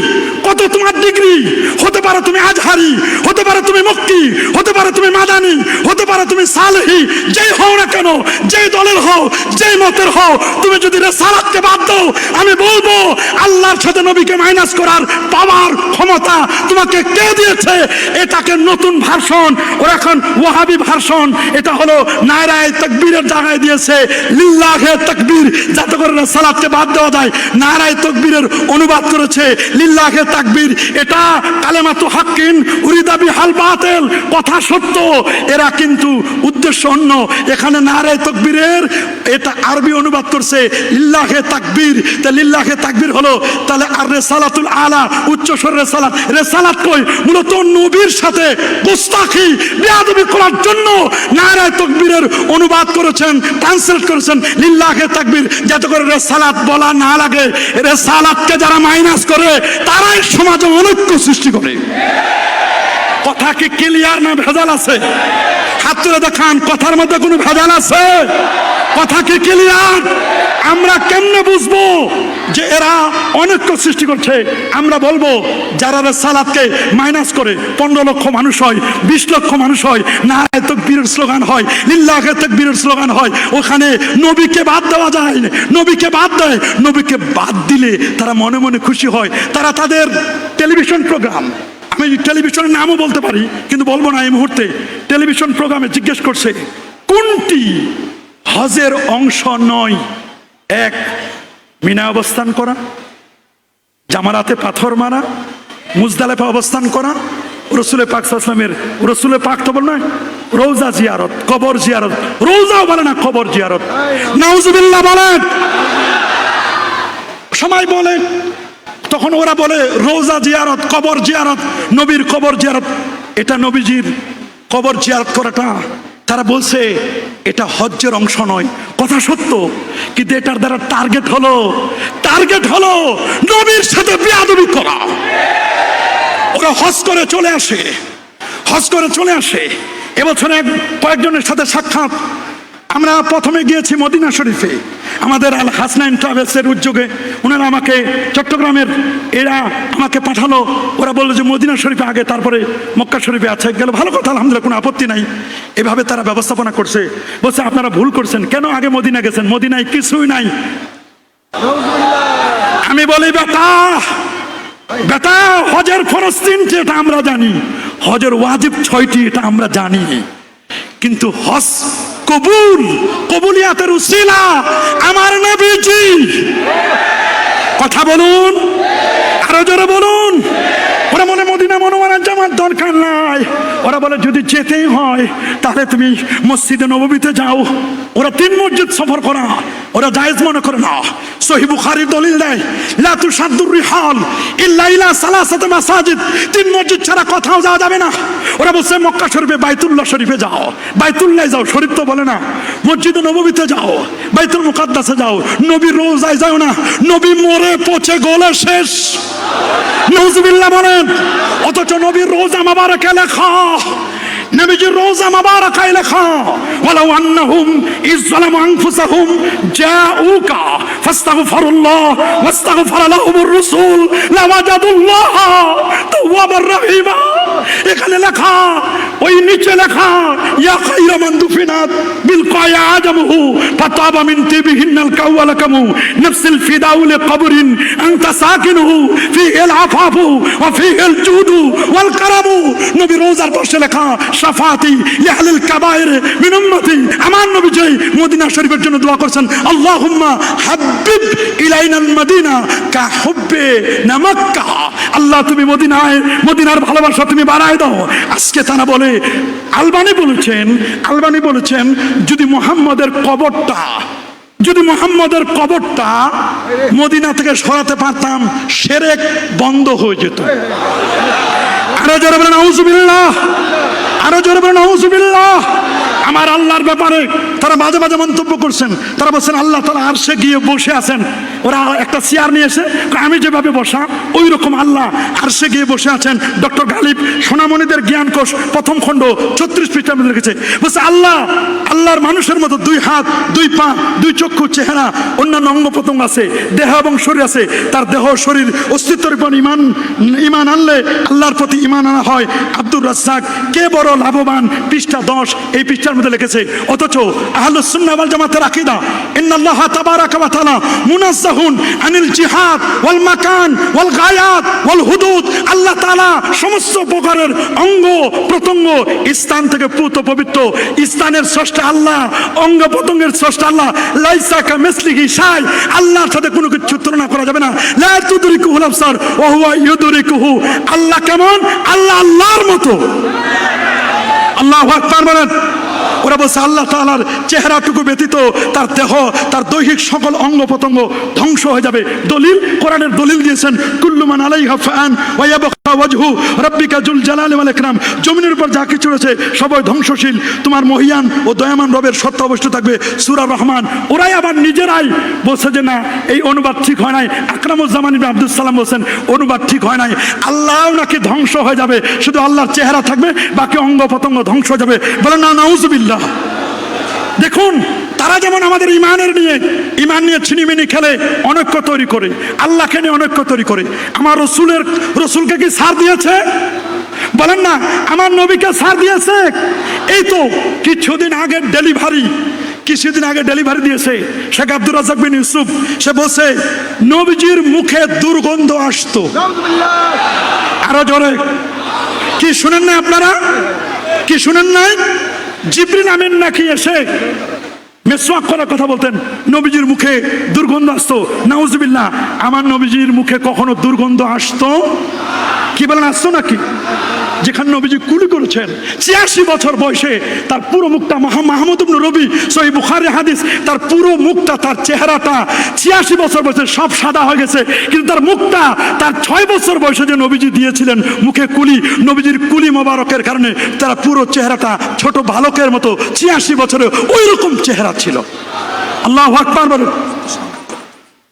Speaker 3: কত তোমার ডিগ্রি, হতে পারো তুমি আজহারি, হতে পারো তুমি মক্কি, হতে পারো তুমি মাদানি, হতে পারো তুমি সালেহি, যেই হও না কেন, যেই দলের হও, যেই মতের হও, তুমি যদি রিসালাতকে বাদ দাও, আমি বলবো আল্লাহর সাথে নবীকে মাইনাস করার পাওয়ার ক্ষমতা তোমাকে কে দিয়েছে? এটাকে নতুন ভার্সন, ওরা এখন ওয়াহাবি ভার্সন, এটা হলো নারায়ে তাকবীরের জায়গায় দিয়েছে লিল্লাহে তাকবীর, যাতে করে রিসালাতকে বাদ দেওয়া যায়। নারায়ে তাকবীরের অনুবাদ করেছে লিল্লাহে তাকবীর। এটা কালেমাতু হাক্কিন উরিদা বিহাল বাতিল, কথা সত্য, এরা কিন্তু উদ্দেশ্য অন্য। এখানে নারায়ে তাকবীরের এটা আরবি অনুবাদ করছে লিল্লাহে তাকবীর। তা লিল্লাহে তাকবীর হলো তাহলে আর রিসালাতুল আলা, উচ্চ স্বরের রিসালাত। রিসালাত কই? মূলত নবীর সাথে গোস্তাখি, বেয়াদবি করার জন্য নারায়ে তাকবীরের অনুবাদ করেছেন, ট্রান্সলেট করেছেন লিল্লাহে তাকবীর, যাতে করে রিসালাত বলা না লাগে। রিসালাতকে যারা মাইনাস করে তারাই সমাজে অনৈক্য সৃষ্টি করে। কথা কি ক্লিয়ার না ভেজাল আছে? হাত তুলে দেখান, কথার মধ্যে কোনো ভেজাল আছে? কথা কি ক্লিয়ার? আমরা কেমনে বুঝবো যে এরা অনৈক্য সৃষ্টি করছে? আমরা বলবো যারা রিসালাতকে মাইনাস করে 15 লক্ষ মানুষ হয়, 20 লক্ষ মানুষ হয়, নারায়ে তাকবীরের স্লোগান হয়, লিল্লাহে তাকবীরের স্লোগান হয়, ওখানে নবীকে বাদ দেওয়া যায় না। নবীকে বাদ দেয়, নবীকে বাদ দিলে তারা মনে মনে খুশি হয়। তারা তাদের টেলিভিশন প্রোগ্রাম, আমি টেলিভিশনের নামও বলতে পারি কিন্তু বলবো না এই মুহূর্তে, টেলিভিশন প্রোগ্রামে জিজ্ঞেস করছে কোনটি হজের অংশ নয়? এক, মিনা অবস্থান করা, জামারাতে পাথর মারা, মুজদালেফা অবস্থান করা, রসুলের পাক সাল্লাল্লাহু আলাইহি ওয়াসাল্লামের, রসুলের পাক তো বল না রোজা জিয়ারত, কবর জিয়ারত, রোজাও বলে না কবর জিয়ারত, নাউজুবিল্লাহ বলেন। সময় বলে তখন ওরা বলে রোজা জিয়ারত, কবর জিয়ারত, নবীর কবর জিয়ারত। এটা নবীজির কবর জিয়ারত করাটা তারা বলছে এটা হজ্জের অংশ নয়। কথা সত্য, কিন্তু এটার দ্বারা টার্গেট হলো নবীর সাথে বেয়াদবি করা। ওরা হজ করে চলে আসে। এবছরে কয়েকজনের সাথে সাক্ষাৎ, আমরা প্রথমে গিয়েছি মদিনা শরীফে, আমাদের আল হাসনাইন ট্রাভেলসের উদ্যোগে ওনারা আমাকে চট্টগ্রামের এরা আমাকে পাঠালো। ওরা বললো যে মদিনা শরীফে আগে, তারপরে মক্কা শরীফে আছে। গেল, ভালো কথা, আলহামদুলিল্লাহ, কোনো আপত্তি নাই। এভাবে তারা ব্যবস্থাপনা করছে। বলছে আপনারা ভুল করছেন, কেন আগে মদিনা গেছেন? মদিনায় কিছুই নাই। আমি বলি বেটা হজের ফরজ 3টি, এটা আমরা জানি। হজের ওয়াজিব 6টি, এটা আমরা জানি। কিন্তু হজ কবুলিয়াতের উসিলা আমার নবীজি। কথা বলুন, আরো জোরে বলুন। ওরা বলে মদিনা মুনাওয়ারায় যাওয়ার দরকার নাই। ওরা বলে যদি যেতেই হয় তাহলে তুমি মসজিদে নববীতে যাও। ওরা 3 মসজিদ সফর করা ওরা জায়েজ মনে করে না। সহিহ বুখারীর দলিল দেয় লা তুসাদ্দুর রিহাল ইল্লা ইলা সালাসাতি মাসাজিদ, 3 মসজিদ ছাড়া কোথাও যাওয়া যাবে না। ওরা বলছে মক্কা শরীফে বাইতুল্লাহ শরীফে যাও, বাইতুল্লাহ যাও, শরীফ তো বলে না। মসজিদে নববীতে যাও, বাইতুল মুকাদ্দাসে যাও, নবীর রোজায় যাও না। নবী মরে পচে গলে শেষ, নাউজুবিল্লাহ বলেন। অথচ নবীর রোজা মোবারকে লেখা, নবীজির রোজা মোবারকায় লেখা ওয়ালাউ আন্নাহুম ইযলামু আনফুসাহুম জাউকা ফাস্তাগফিরুল্লাহ ওয়াস্তাগফারা লাহুমুর রাসূল লাওয়াজাদুল্লাহ তাওয়াবার রহিমা। এখানে লেখা, ওই নিচে লেখা ইয়া খায়রা মান দুফিনাত বিল কায়া আদমহু ফাতাবা মিন তিবিহিনাল কাওয়ালাকামু নাফসিল ফিদাউ লিকবরিন আনতা সাকিনুহু ফিহিল আফাফু ওয়া ফিহিল জুদু ওয়াল কারামু। নবী রোজার পাশে লেখা শাফাতি লিআহলিল কাবায়ের মিন উম্মতি। আমার নবীজি মদিনা শরীফের জন্য দোয়া করেছেন, আল্লাহুম্মা হাব্বিব ইলাইনাল মদিনা কা হুব্বে না মক্কা। আল্লাহ তুমি মদিনার ভালোবাসা তুমি বাড়ায় দাও। আজকে তারা বলে, আলবানি বলেছেন যদি মুহাম্মদের কবরটা মদিনা থেকে সরাতে পারতাম শিরক বন্ধ হয়ে যেত। আরো জোরে বলেন নাউজুবিল্লাহ, আরো জোরে বলেন নাউজুবিল্লাহ। আমার আল্লাহর ব্যাপারে তারা বাজে বাজে মন্তব্য করছেন। তারা বলছেন আল্লাহ তাআলা আরশে গিয়ে বসে আছেন। ওরা একটা চেয়ার নিয়ে এসে আমি যেভাবে বসা ওই রকম আল্লাহ আরশে গিয়ে বসে আছেন। ডক্টর গালিব সোনামণিদের জ্ঞান কোষ প্রথম খণ্ড 36 পৃষ্ঠার মধ্যে লিখেছে, বলছে আল্লাহর মানুষের মতো 2 হাত 2 পা 2 চক্ষু চেহারা অন্যান্য অঙ্গ প্রত্যঙ্গ আছে, দেহ এবং শরীর আছে। তার দেহ শরীর অস্তিত্বের উপর ইমান আনলে আল্লাহর প্রতি ইমান আনা হয়। আব্দুর রাজ্জাক কে বড় লাভবান, পৃষ্ঠা 10 এই পৃষ্ঠার মধ্যে লিখেছে। অথচ আহলুস সুন্নাহ ওয়াল জামাতের আকীদা ইন্নাল্লাহা তাবারাকা ওয়া তাআলা মুনাজ্জাহুন আনিল জিহাদ ওয়াল মাকান ওয়াল গায়াত ওয়াল হুদুদ। আল্লাহ তাআলা সমস্ত প্রকারের অঙ্গ প্রত্যঙ্গ স্থান থেকে পুত পবিত্র। স্থানের স্রষ্টা আল্লাহ, অঙ্গ প্রত্যঙ্গের স্রষ্টা আল্লাহ। লাইসা কামিসলিহি শাই, আল্লাহর সাথে কোনো কিছু তুলনা করা যাবে না। লা তুদরিকুহুল আবসার ওয়া হুয়া ইউদরিকুহু। আল্লাহ কেমন? আল্লাহ আল্লাহর মতো। আল্লাহু আকবার বলেন। ওরা বলছে আল্লাহ তাআলার চেহারাটুকু ব্যতীত তার দেহ, তার দৈহিক সকল অঙ্গ প্রত্যঙ্গ ধ্বংস হয়ে যাবে। দলিল কোরআনের দলিল দিয়েছেন, কুল্লু মান আলাইহা ফান ওয়া ইয়াবকা ওয়াজহু রাব্বিকা যুল জালালি ওয়াল ইকরাম। জমিনের উপর যা কিছু রয়েছে সবই ধ্বংসশীল, তোমার মহিয়ান ও দয়ামান রবের সত্য অবশ্য থাকবে। সূরা রহমান। ওরাই আবার নিজেরাই বলছে যে না এই অনুবাদ ঠিক হয় নাই। আকরামুজ্জামান ইবনে আব্দুস সালাম বলছেন অনুবাদ ঠিক হয় নাই, আল্লাহ নাকি ধ্বংস হয়ে যাবে, শুধু আল্লাহর চেহারা থাকবে, বাকি অঙ্গ প্রত্যঙ্গ ধ্বংস হয়ে যাবে। বলেন না নাউজুবিল্লাহ। দেখুন তারা যেমন আমাদের ইমান নিয়ে ছিনিমিনি খেলে, অনৈক্য তৈরি করে, আল্লাহকে নিয়ে অনৈক্য তৈরি করে। আমার রসুলকে কি ছাড় দিয়েছে? বলেন না আমার নবীকে ছাড় দিয়েছে? এই তো কিছুদিন আগে ডেলিভারি দিয়েছে শেখ আব্দুর রাজ্জাক বিন ইউসুফ। সে বলছে নবীজির মুখে দুর্গন্ধ আসতো। আরো জোরে কি শুনেন না আপনারা? কি শুনেন নাই? জিবরিল আমিন নাকি এসে মেসওয়াক করার কথা বলতেন, নবীজির মুখে দুর্গন্ধ আসতো। নাউজুবিল্লাহ। আমার নবীজির মুখে কখনো দুর্গন্ধ আসতো? কি বলেন আসতো নাকি? যেখানে নবীজি কুলি করেছেন 86 বছর বয়সে, তার পুরো মুখটা মাহমুদ ইবনে রবি সহিহ বুখারী হাদিস, তার পুরো মুখটা, তার চেহারাটা 86 বছর বয়সে সব সাদা হয়ে গেছে, কিন্তু তার মুখটা তার 6 বছর বয়সে যে নবীজি দিয়েছিলেন মুখে কুলি, নবীজির কুলি মোবারকের কারণে তার পুরো চেহারাটা ছোট বালকের মতো 86 বছরে ওই রকম চেহারা ছিল। আল্লাহু আকবার বলেন।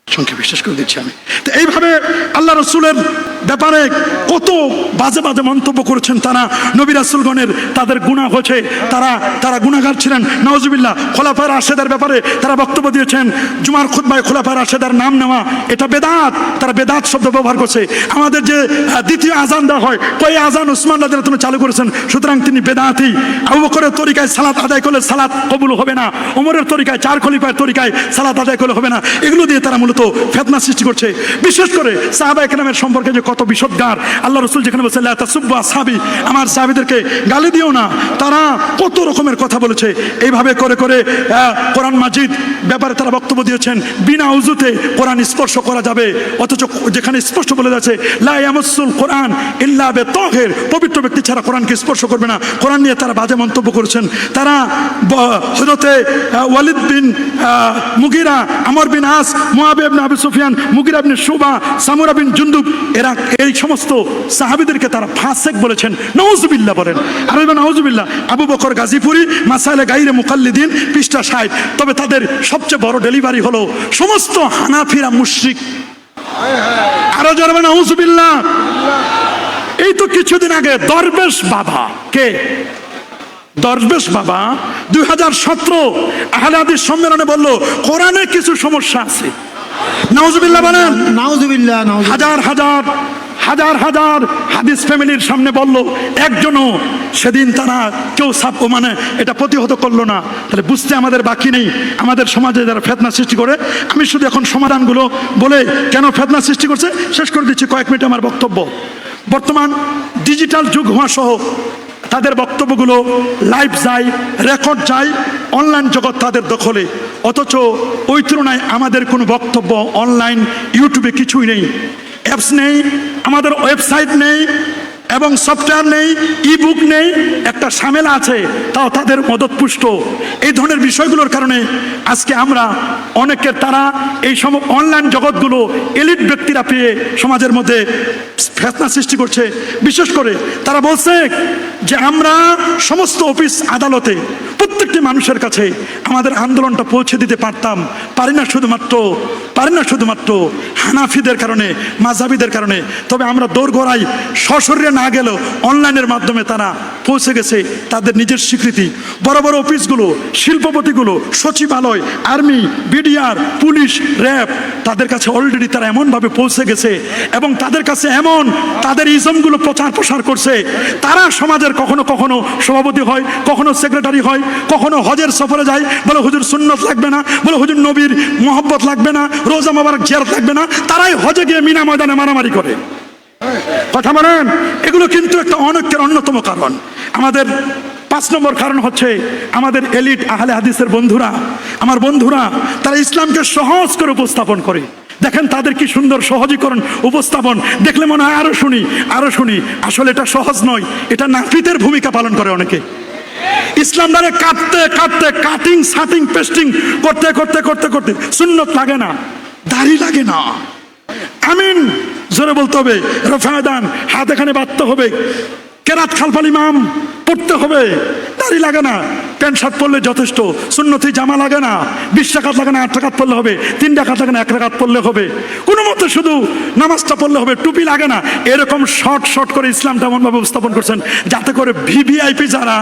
Speaker 3: সংখ্যে বিশ্বাস করে দিচ্ছি আমি। তো এইভাবে আল্লাহ রসুলের ব্যাপারে কত বাজে বাজে মন্তব্য করেছেন তারা। নবী রাসূলগণের তাদের গুনাহ হয়েছে, তারা গুনাহগার ছিলেন। নাউজুবিল্লাহ। খোলাফায়ে রাশেদার ব্যাপারে তারা বক্তব্য দিয়েছেন। জুমার খুতবায় খোলাফায়ে রাশেদার নাম নেওয়া এটা বেদাত। তারা বেদাত শব্দ ব্যবহার করছে। আমাদের যে দ্বিতীয় আজান দেওয়া হয়, কই আজান উসমান রাদিয়াল্লাহু আনহু চালু করেছেন, সুতরাং তিনি বেদাতি। আবু বকরের তরিকায় সালাত আদায় করলে সালাত কবুল হবে না, ওমরের তরিকায়, 4 খলিফার তরিকায় সালাত আদায় করলে হবে না। এগুলো দিয়ে তারা মূলত ফিতনা সৃষ্টি করছে। বিশেষ করে সাহাবায়ে কেরামের সম্পর্কে যে কত বিশদগার। আল্লাহ রাসূল যেখানে বলেছেন লা তাসুব্বু আসহাবি, আমার সাহাবীদেরকে গালি দিও না, তারা কত রকমের কথা বলেছে। এইভাবে করে করে কোরআন মাজিদ ব্যাপারে তারা বক্তব্য দিয়েছেন বিনা উযুতে কোরআন স্পর্শ করা যাবে, অথচ যেখানে স্পষ্ট বলে যাচ্ছে লা ইয়ামাসসুল কোরআন ইল্লা বিতাহির, পবিত্র ব্যক্তি ছাড়া কোরআনকে স্পর্শ করবে না। কোরআন নিয়ে তারা বাজে মন্তব্য করেছেন। তারা হযরতে ওয়ালিদ বিন মুগিরা, আমর বিন আস, মুআবিয়া ইবনে আবি সুফিয়ান, মুগিরা ইবনে শুবা, সামুরা বিন জুনদুব, এরা এই সমস্ত সাহাবীদেরকে তারা ফাসিক বলেছেন। নাউজুবিল্লাহ বলেন। আর নাউজুবিল্লাহ। আবু বকর গাজীপুরি মাসাইলে গায়রে মুকাল্লিদিন পৃষ্ঠা 60। তবে তাদের সবচেয়ে বড় ডেলিভারি হলো সমস্ত হানাফিরা মুশরিক। আরো জোরে নাউজুবিল্লাহ। এই তো কিছুদিন আগে দরবেশ বাবা, কে দরবেশ বাবা 2017 আহলে হাদিস সম্মেলনে বলল কোরআনে কিছু সমস্যা আছে। নাউজুবিল্লাহ বলেন।
Speaker 4: নাউজুবিল্লাহ।
Speaker 3: হাজার হাজার হাদিস ফ্যামিলির সামনে বলল, একজনও সেদিন তারা কেউ মানে এটা প্রতিহত করলো না। তাহলে বুঝতে আমাদের বাকি নেই আমাদের সমাজে যারা ফিতনা সৃষ্টি করে। আমি শুধু এখন সমাধানগুলো বলে কেন ফিতনা সৃষ্টি করছে শেষ করে দিচ্ছি কয়েক মিনিট আমার বক্তব্য। বর্তমান ডিজিটাল যুগ হওয়া সহ তাদের বক্তব্যগুলো লাইভ যায়, রেকর্ড যায়, অনলাইন জগৎ তাদের দখলে। অথচ ওই তুলনায় আমাদের কোনো বক্তব্য অনলাইন ইউটিউবে কিছুই নেই, অ্যাপস নেই, আমাদের ওয়েবসাইট নেই এবং সফটওয়্যার নেই, ইবুক নেই, একটা ঝামেলা আছে, তাও তাদের মদতপুষ্ট। এই ধরনের বিষয়গুলোর কারণে আজকে আমরা অনেকের তারা এই অনলাইন জগৎগুলো এলিট ব্যক্তিরা পেয়ে সমাজের মধ্যে ফিতনা সৃষ্টি করছে। বিশেষ করে তারা বলছে যে আমরা সমস্ত অফিস আদালতে প্রত্যেকটি মানুষের কাছে আমাদের আন্দোলনটা পৌঁছে দিতে পারতাম। পারি না শুধুমাত্র হানাফিদের কারণে, মাযহাবিদের কারণে। তবে আমরা দোরগোড়ায় সশরীরে না গেলেও অনলাইনের মাধ্যমে তারা পৌঁছে গেছে তাদের নিজের স্বীকৃতি। বড় বড় অফিসগুলো, শিল্পপতিগুলো, সচিবালয়, আর্মি, বিডিআর, পুলিশ, র্যাব, তাদের কাছে অলরেডি তারা এমনভাবে পৌঁছে গেছে এবং তাদের কাছে এমন তাদের ইজমগুলো প্রচার করছে। তারা সমাজের কখনো কখনো সভাপতি হয়, কখনো সেক্রেটারি হয়, কখনো হজের সফরে যায়, বলে হুজুর সুন্নত লাগবে না, বলে হুজুর নবীর মোহব্বত লাগবে না, রোজা মোবারক জিয়ারত লাগবে না। তারাই হজে গিয়ে মিনা ময়দানে মারামারি করে। কথা বলেন, এগুলো কিন্তু একটা অনৈক্যের অন্যতম কারণ। আমাদের 5 নম্বর কারণ হচ্ছে আমাদের এলিট আহলে হাদিসের বন্ধুরা, আমার বন্ধুরা, তারা ইসলামকে সহজ করে উপস্থাপন করে। দেখেন তাদের কি সুন্দর সহজীকরণ উপস্থাপন, দেখলে মনে হয় আরো শুনি। আসলে এটা সহজ নয়, এটা নাপিতের ভূমিকা পালন করে অনেকে। ইসলামটারে কাটতে কাটিং সাটিং পেস্টিং করতে সুন্নত লাগে না, দাড়ি লাগে না, আমিন জোরে বলতে হবে, রফায়দান হাত এখানে বাঁধতে হবে, কেরাত খালফাল ইমাম পড়তে হবে, দাড়ি লাগে না, প্যান্ট শার্ট পরলে যথেষ্ট, সুন্নতি জামা লাগে না, 20 রাকাত লাগে না, 8 রাকাত পড়লে হবে, 3 রাকাত লাগে না, 1 রাকাত পড়লে হবে, কোনো মতে শুধু নামাজটা পড়লে হবে, টুপি লাগে না। এরকম শর্ট করে ইসলামটা এমনভাবে উপস্থাপন করছেন যাতে করে ভিভিআইপি যারা,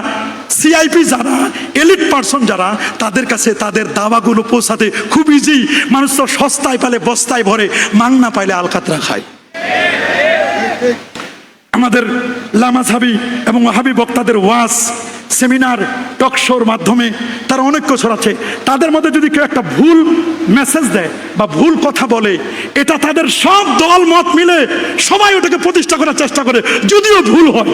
Speaker 3: সিআইপি যারা, এলিট পার্সন যারা, তাদের কাছে তাদের দাওয়াগুলো পৌঁছাতে খুব ইজি। মানুষ তো সস্তায় পালে বস্তায় ভরে, মাংনা পাইলে আলকাতরা খায়। আমাদের লামাযহাবী এবং ওয়াহাবী বক্তাদের ওয়াজ, সেমিনার, টক শোর মাধ্যমে তারা অনৈক্য ছড়াচ্ছে। তাদের মধ্যে যদি কেউ একটা ভুল মেসেজ দেয় বা ভুল কথা বলে, এটা তাদের সব দল মত মিলে সবাই ওটাকে প্রতিষ্ঠা করার চেষ্টা করে, যদিও ভুল হয়।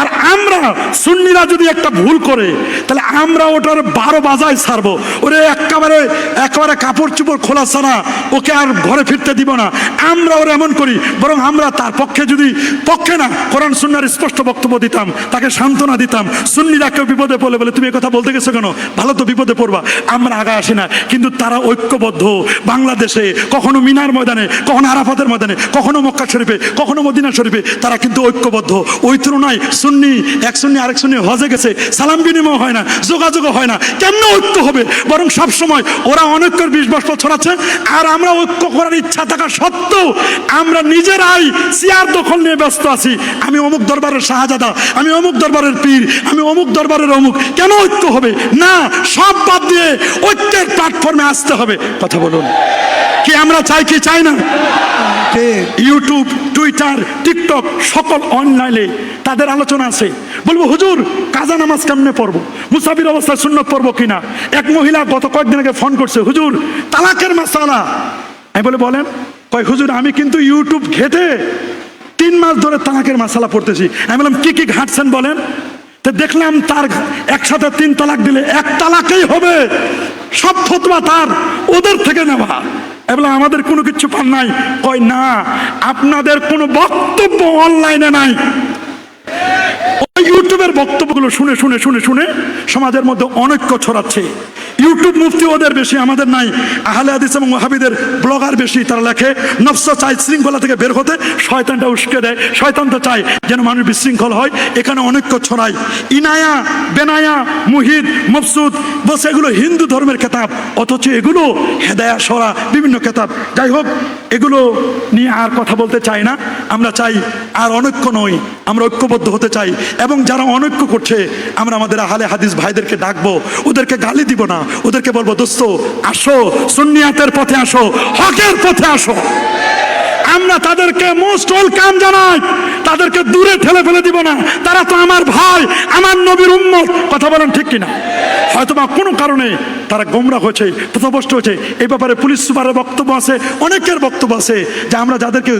Speaker 3: আর আমরা সুন্নিরা যদি একটা ভুল করে, তাহলে আমরা ওটার 12 বাজায় ছাড়বো, ওরে একেবারে কাপড় চোপড় খোলা ছাড়া ওকে আর ঘরে ফিরতে দিব না। আমরা ওরা এমন করি, বরং আমরা তার পক্ষে না কোরআন সুন্নাহর স্পষ্ট বক্তব্য দিতাম, তাকে সান্ত্বনা দিতাম। সুন্নিরা কেউ বিপদে পড়লে বলে তুমি এই কথা বলতে গেছো কেন, ভালো তো বিপদে পড়বা, আমরা আগায় আসি না। কিন্তু তারা ঐক্যবদ্ধ, বাংলাদেশে কখনো মিনার ময়দানে, কখনো আরাফাতের ময়দানে, কখনো মক্কা শরীফে, কখনো মদিনা শরীফে, তারা কিন্তু ঐক্যবদ্ধ। ওই তুলনায় এক সুন্নি আরেক সুন্নি হজে গেছে, সালাম বিনিময় হয় না, যোগাযোগ হয় না, কেমনে ঐক্য হবে? বরং সবসময় ওরা অনৈক্যের 20 বছর ছড়াচ্ছে, আর আমরা ঐক্য করার ইচ্ছা থাকা সত্ত্বেও আমরা নিজেরাই চেয়ার দখল নিয়ে ব্যস্ত আছি। আমি অমুক দরবারের শাহজাদা, আমি অমুক দরবারের পীর, আমি অমুক দরবারের অমুক। কেন ঐক্য হবে না? সব বাদ দিয়ে ঐক্যের প্ল্যাটফর্মে আসতে হবে। কথা বলুন, কি আমরা চাই কি চাই না? ইউটিউব, টুইটার, টিকটক সকল অনলাইনে তাদের আলোচনা আছে। বলবো হুজুর কাজা নামাজ কেমনে পড়বো, মুসাফির অবস্থায় সুন্নত পড়বো কিনা। এক মহিলা গত কয়েকদিন আগে ফোন করছে, হুজুর তালাকের মাসালা। আমি বলেন, কয় হুজুর আমি কিন্তু ইউটিউব ঘেটে 3 মাস ধরে তালাকের মাসালা পড়তেছি। আমি বললাম কি ঘাটছেন বলেন? তো দেখলাম তার একসাথে 3 তালাক দিলে 1 তালাকেই হবে, সব ফতোয়া তার ওদের থেকে নেওয়া। এবার আমাদের কোনো কিছু পান নাই। কয় না, আপনাদের কোনো বক্তব্য অনলাইনে নাই। ওই ইউটিউবের বক্তব্যগুলো শুনে সমাজের মধ্যে অনৈক্য ছড়াচ্ছে। ইউটিউব মুফতি ওদের বেশি, আমাদের নাই। আহলে হাদিস এবং ওয়াহাবীদের ব্লগার বেশি। তারা লেখে নফস চায় শৃঙ্খলা থেকে বের হতে, শয়তানটা উস্কে দেয়। শয়তান তো চায় যেন মানুষ বিশৃঙ্খল হয়, এখানে অনৈক্য ছড়ায়। ইনায়া, বেনায়া, মুহিদ, মকসুদ বলছে এগুলো হিন্দু ধর্মের কেতাব, অথচ এগুলো হেদায়া সরা বিভিন্ন কেতাব। যাই হোক, এগুলো নিয়ে আর কথা বলতে চাই না। আমরা চাই আর অনৈক্য নই, আমরা ঐক্যবদ্ধ হতে চাই। এবং যারা অনৈক্য করছে, আমরা আমাদের আহলে হাদিস ভাইদেরকে ডাকবো, ওদেরকে গালি দিব না, ওদেরকে বলবো দোস্ত আসো, সুন্নিয়াতের পথে আসো, হকের পথে আসো। আমরা তাদেরকে মোস্ট ওয়েলকাম জানাই, তাদেরকে দূরে ঠেলে ফেলে দিব না। তারা তো আমার ভাই, আমার নবীর উম্মত। কথা বলেন ঠিক কিনা? হয়তোবা কোনো কারণে তারা গোমরাহ হয়েছে, পথভ্রষ্ট হয়েছে। এই ব্যাপারে পুলিশ সুপারের বক্তব্য আছে, অনেকের বক্তব্য আছে যে আমরা যাদেরকে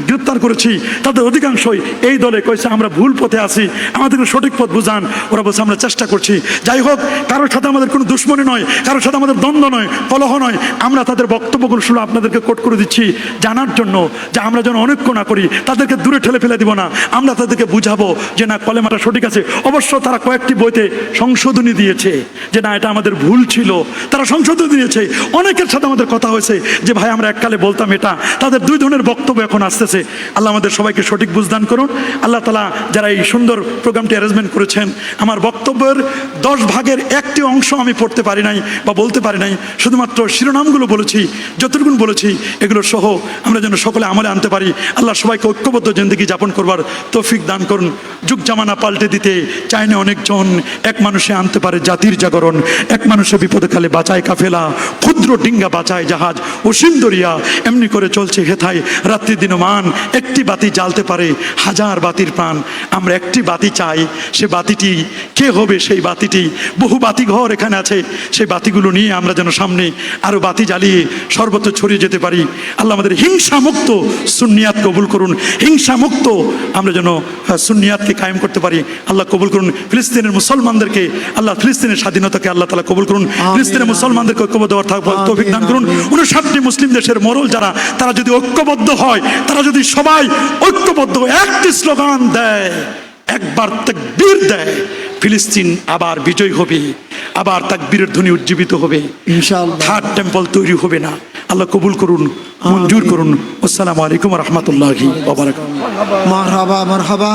Speaker 3: গ্রেপ্তার করেছি তাদের অধিকাংশই এই দলে কইছে আমরা ভুল পথে আছি, আমাদেরকে সঠিক পথ বুঝান। ওরা বলছে আমরা চেষ্টা করছি। যাই হোক, কারোর সাথে আমাদের কোনো দুশ্মনী নয়, কারোর সাথে আমাদের দ্বন্দ্ব নয়, কলহ নয়। আমরা তাদের বক্তব্যগুলো শুনে আপনাদেরকে কোট করে দিচ্ছি জানার জন্য, যে আমরা যেন অনৈক্য না করি, তাদেরকে দূরে ঠেলে ফেলে দিব না। আমরা তাদেরকে বুঝাবো যে না, কলেমাটা সঠিক আছে। অবশ্য তারা কয়েকটি বইতে সংশোধনী দিয়েছে, দিয়েছে যে না এটা আমাদের ভুল ছিল, তারা সংশোধন দিয়েছে। অনেকের সাথে আমাদের কথা হয়েছে যে ভাই আমরা এককালে বলতাম এটা, তাদের দুই ধরনের বক্তব্য এখন আসতেছে। আল্লাহ আমাদের সবাইকে সঠিক বুঝদান করুন। আল্লাহ তাআলা যারা এই সুন্দর প্রোগ্রামটি অ্যারেঞ্জমেন্ট করেছেন, আমার বক্তব্যের 10 ভাগের একটি অংশ আমি পড়তে পারি নাই বা বলতে পারি নাই, শুধুমাত্র শিরোনামগুলো বলেছি, যতটুকুন বলেছি এগুলো সহ আমরা যেন সকলে আমলে আনতে পারি। আল্লাহ সবাইকে ঐক্যবদ্ধ জিন্দেগি যাপন করবার তৌফিক দান করুন। যুগ জামানা পাল্টে দিতে চায় না অনেকজন, এক মানুষে আনতে পারে জাতির জাগরণ। এক মানুষের বিপদে কালে বাঁচায় কাফেলা, ক্ষুদ্র ডিঙ্গা বাঁচায় জাহাজ, অসীম দরিয়া এমনি করে চলছে হেথায় রাত্রি দিনমান। একটি বাতি জ্বালতে পারে হাজার বাতির প্রাণ। আমরা একটি বাতি চাই, সে বাতিটি কে হবে? সেই বাতিটি, বহু বাতি ঘর এখানে আছে, সেই বাতিগুলো নিয়ে আমরা যেন সামনে আরো বাতি জ্বালিয়ে সর্বত্র ছড়িয়ে যেতে পারি। আল্লাহ আমাদের হিংসা মুক্ত সুন্নিয়াত কবুল করুন। হিংসা মুক্ত আমরা যেন সুন্নিয়াতকে কায়েম করতে পারি। আল্লাহ কবুল করুন। ফিলিস্তিনের মুসলমানদেরকে আল্লাহ, ফিলিস্তিনের স্বাধীনতাকে আল্লাহ তাআলা কবুল করুন। ফিলিস্তিনের মুসলমানদেরকে ঐক্যবদ্ধ হওয়ার তৌফিক দান করুন। 59টি মুসলিম দেশের মোড়ল যারা, তারা যদি ঐক্যবদ্ধ হয়, তারা যদি সবাই ঐক্যবদ্ধ একটি স্লোগান দেয়, একবার তাকবীর দেয়, ফিলিস্তিন আবার বিজয় হবে, আবার তাকবীরের ধ্বনি উজ্জীবিত হবে,
Speaker 4: ইনশাআল্লাহ।
Speaker 3: থার্ড টেম্পল তৈরি হবে না। আল্লাহ কবুল করুন, মঞ্জুর করুন। আসসালামু আলাইকুম ওয়া রাহমাতুল্লাহি ওয়া বারাকাতুহু।
Speaker 4: মারহাবা মারহাবা।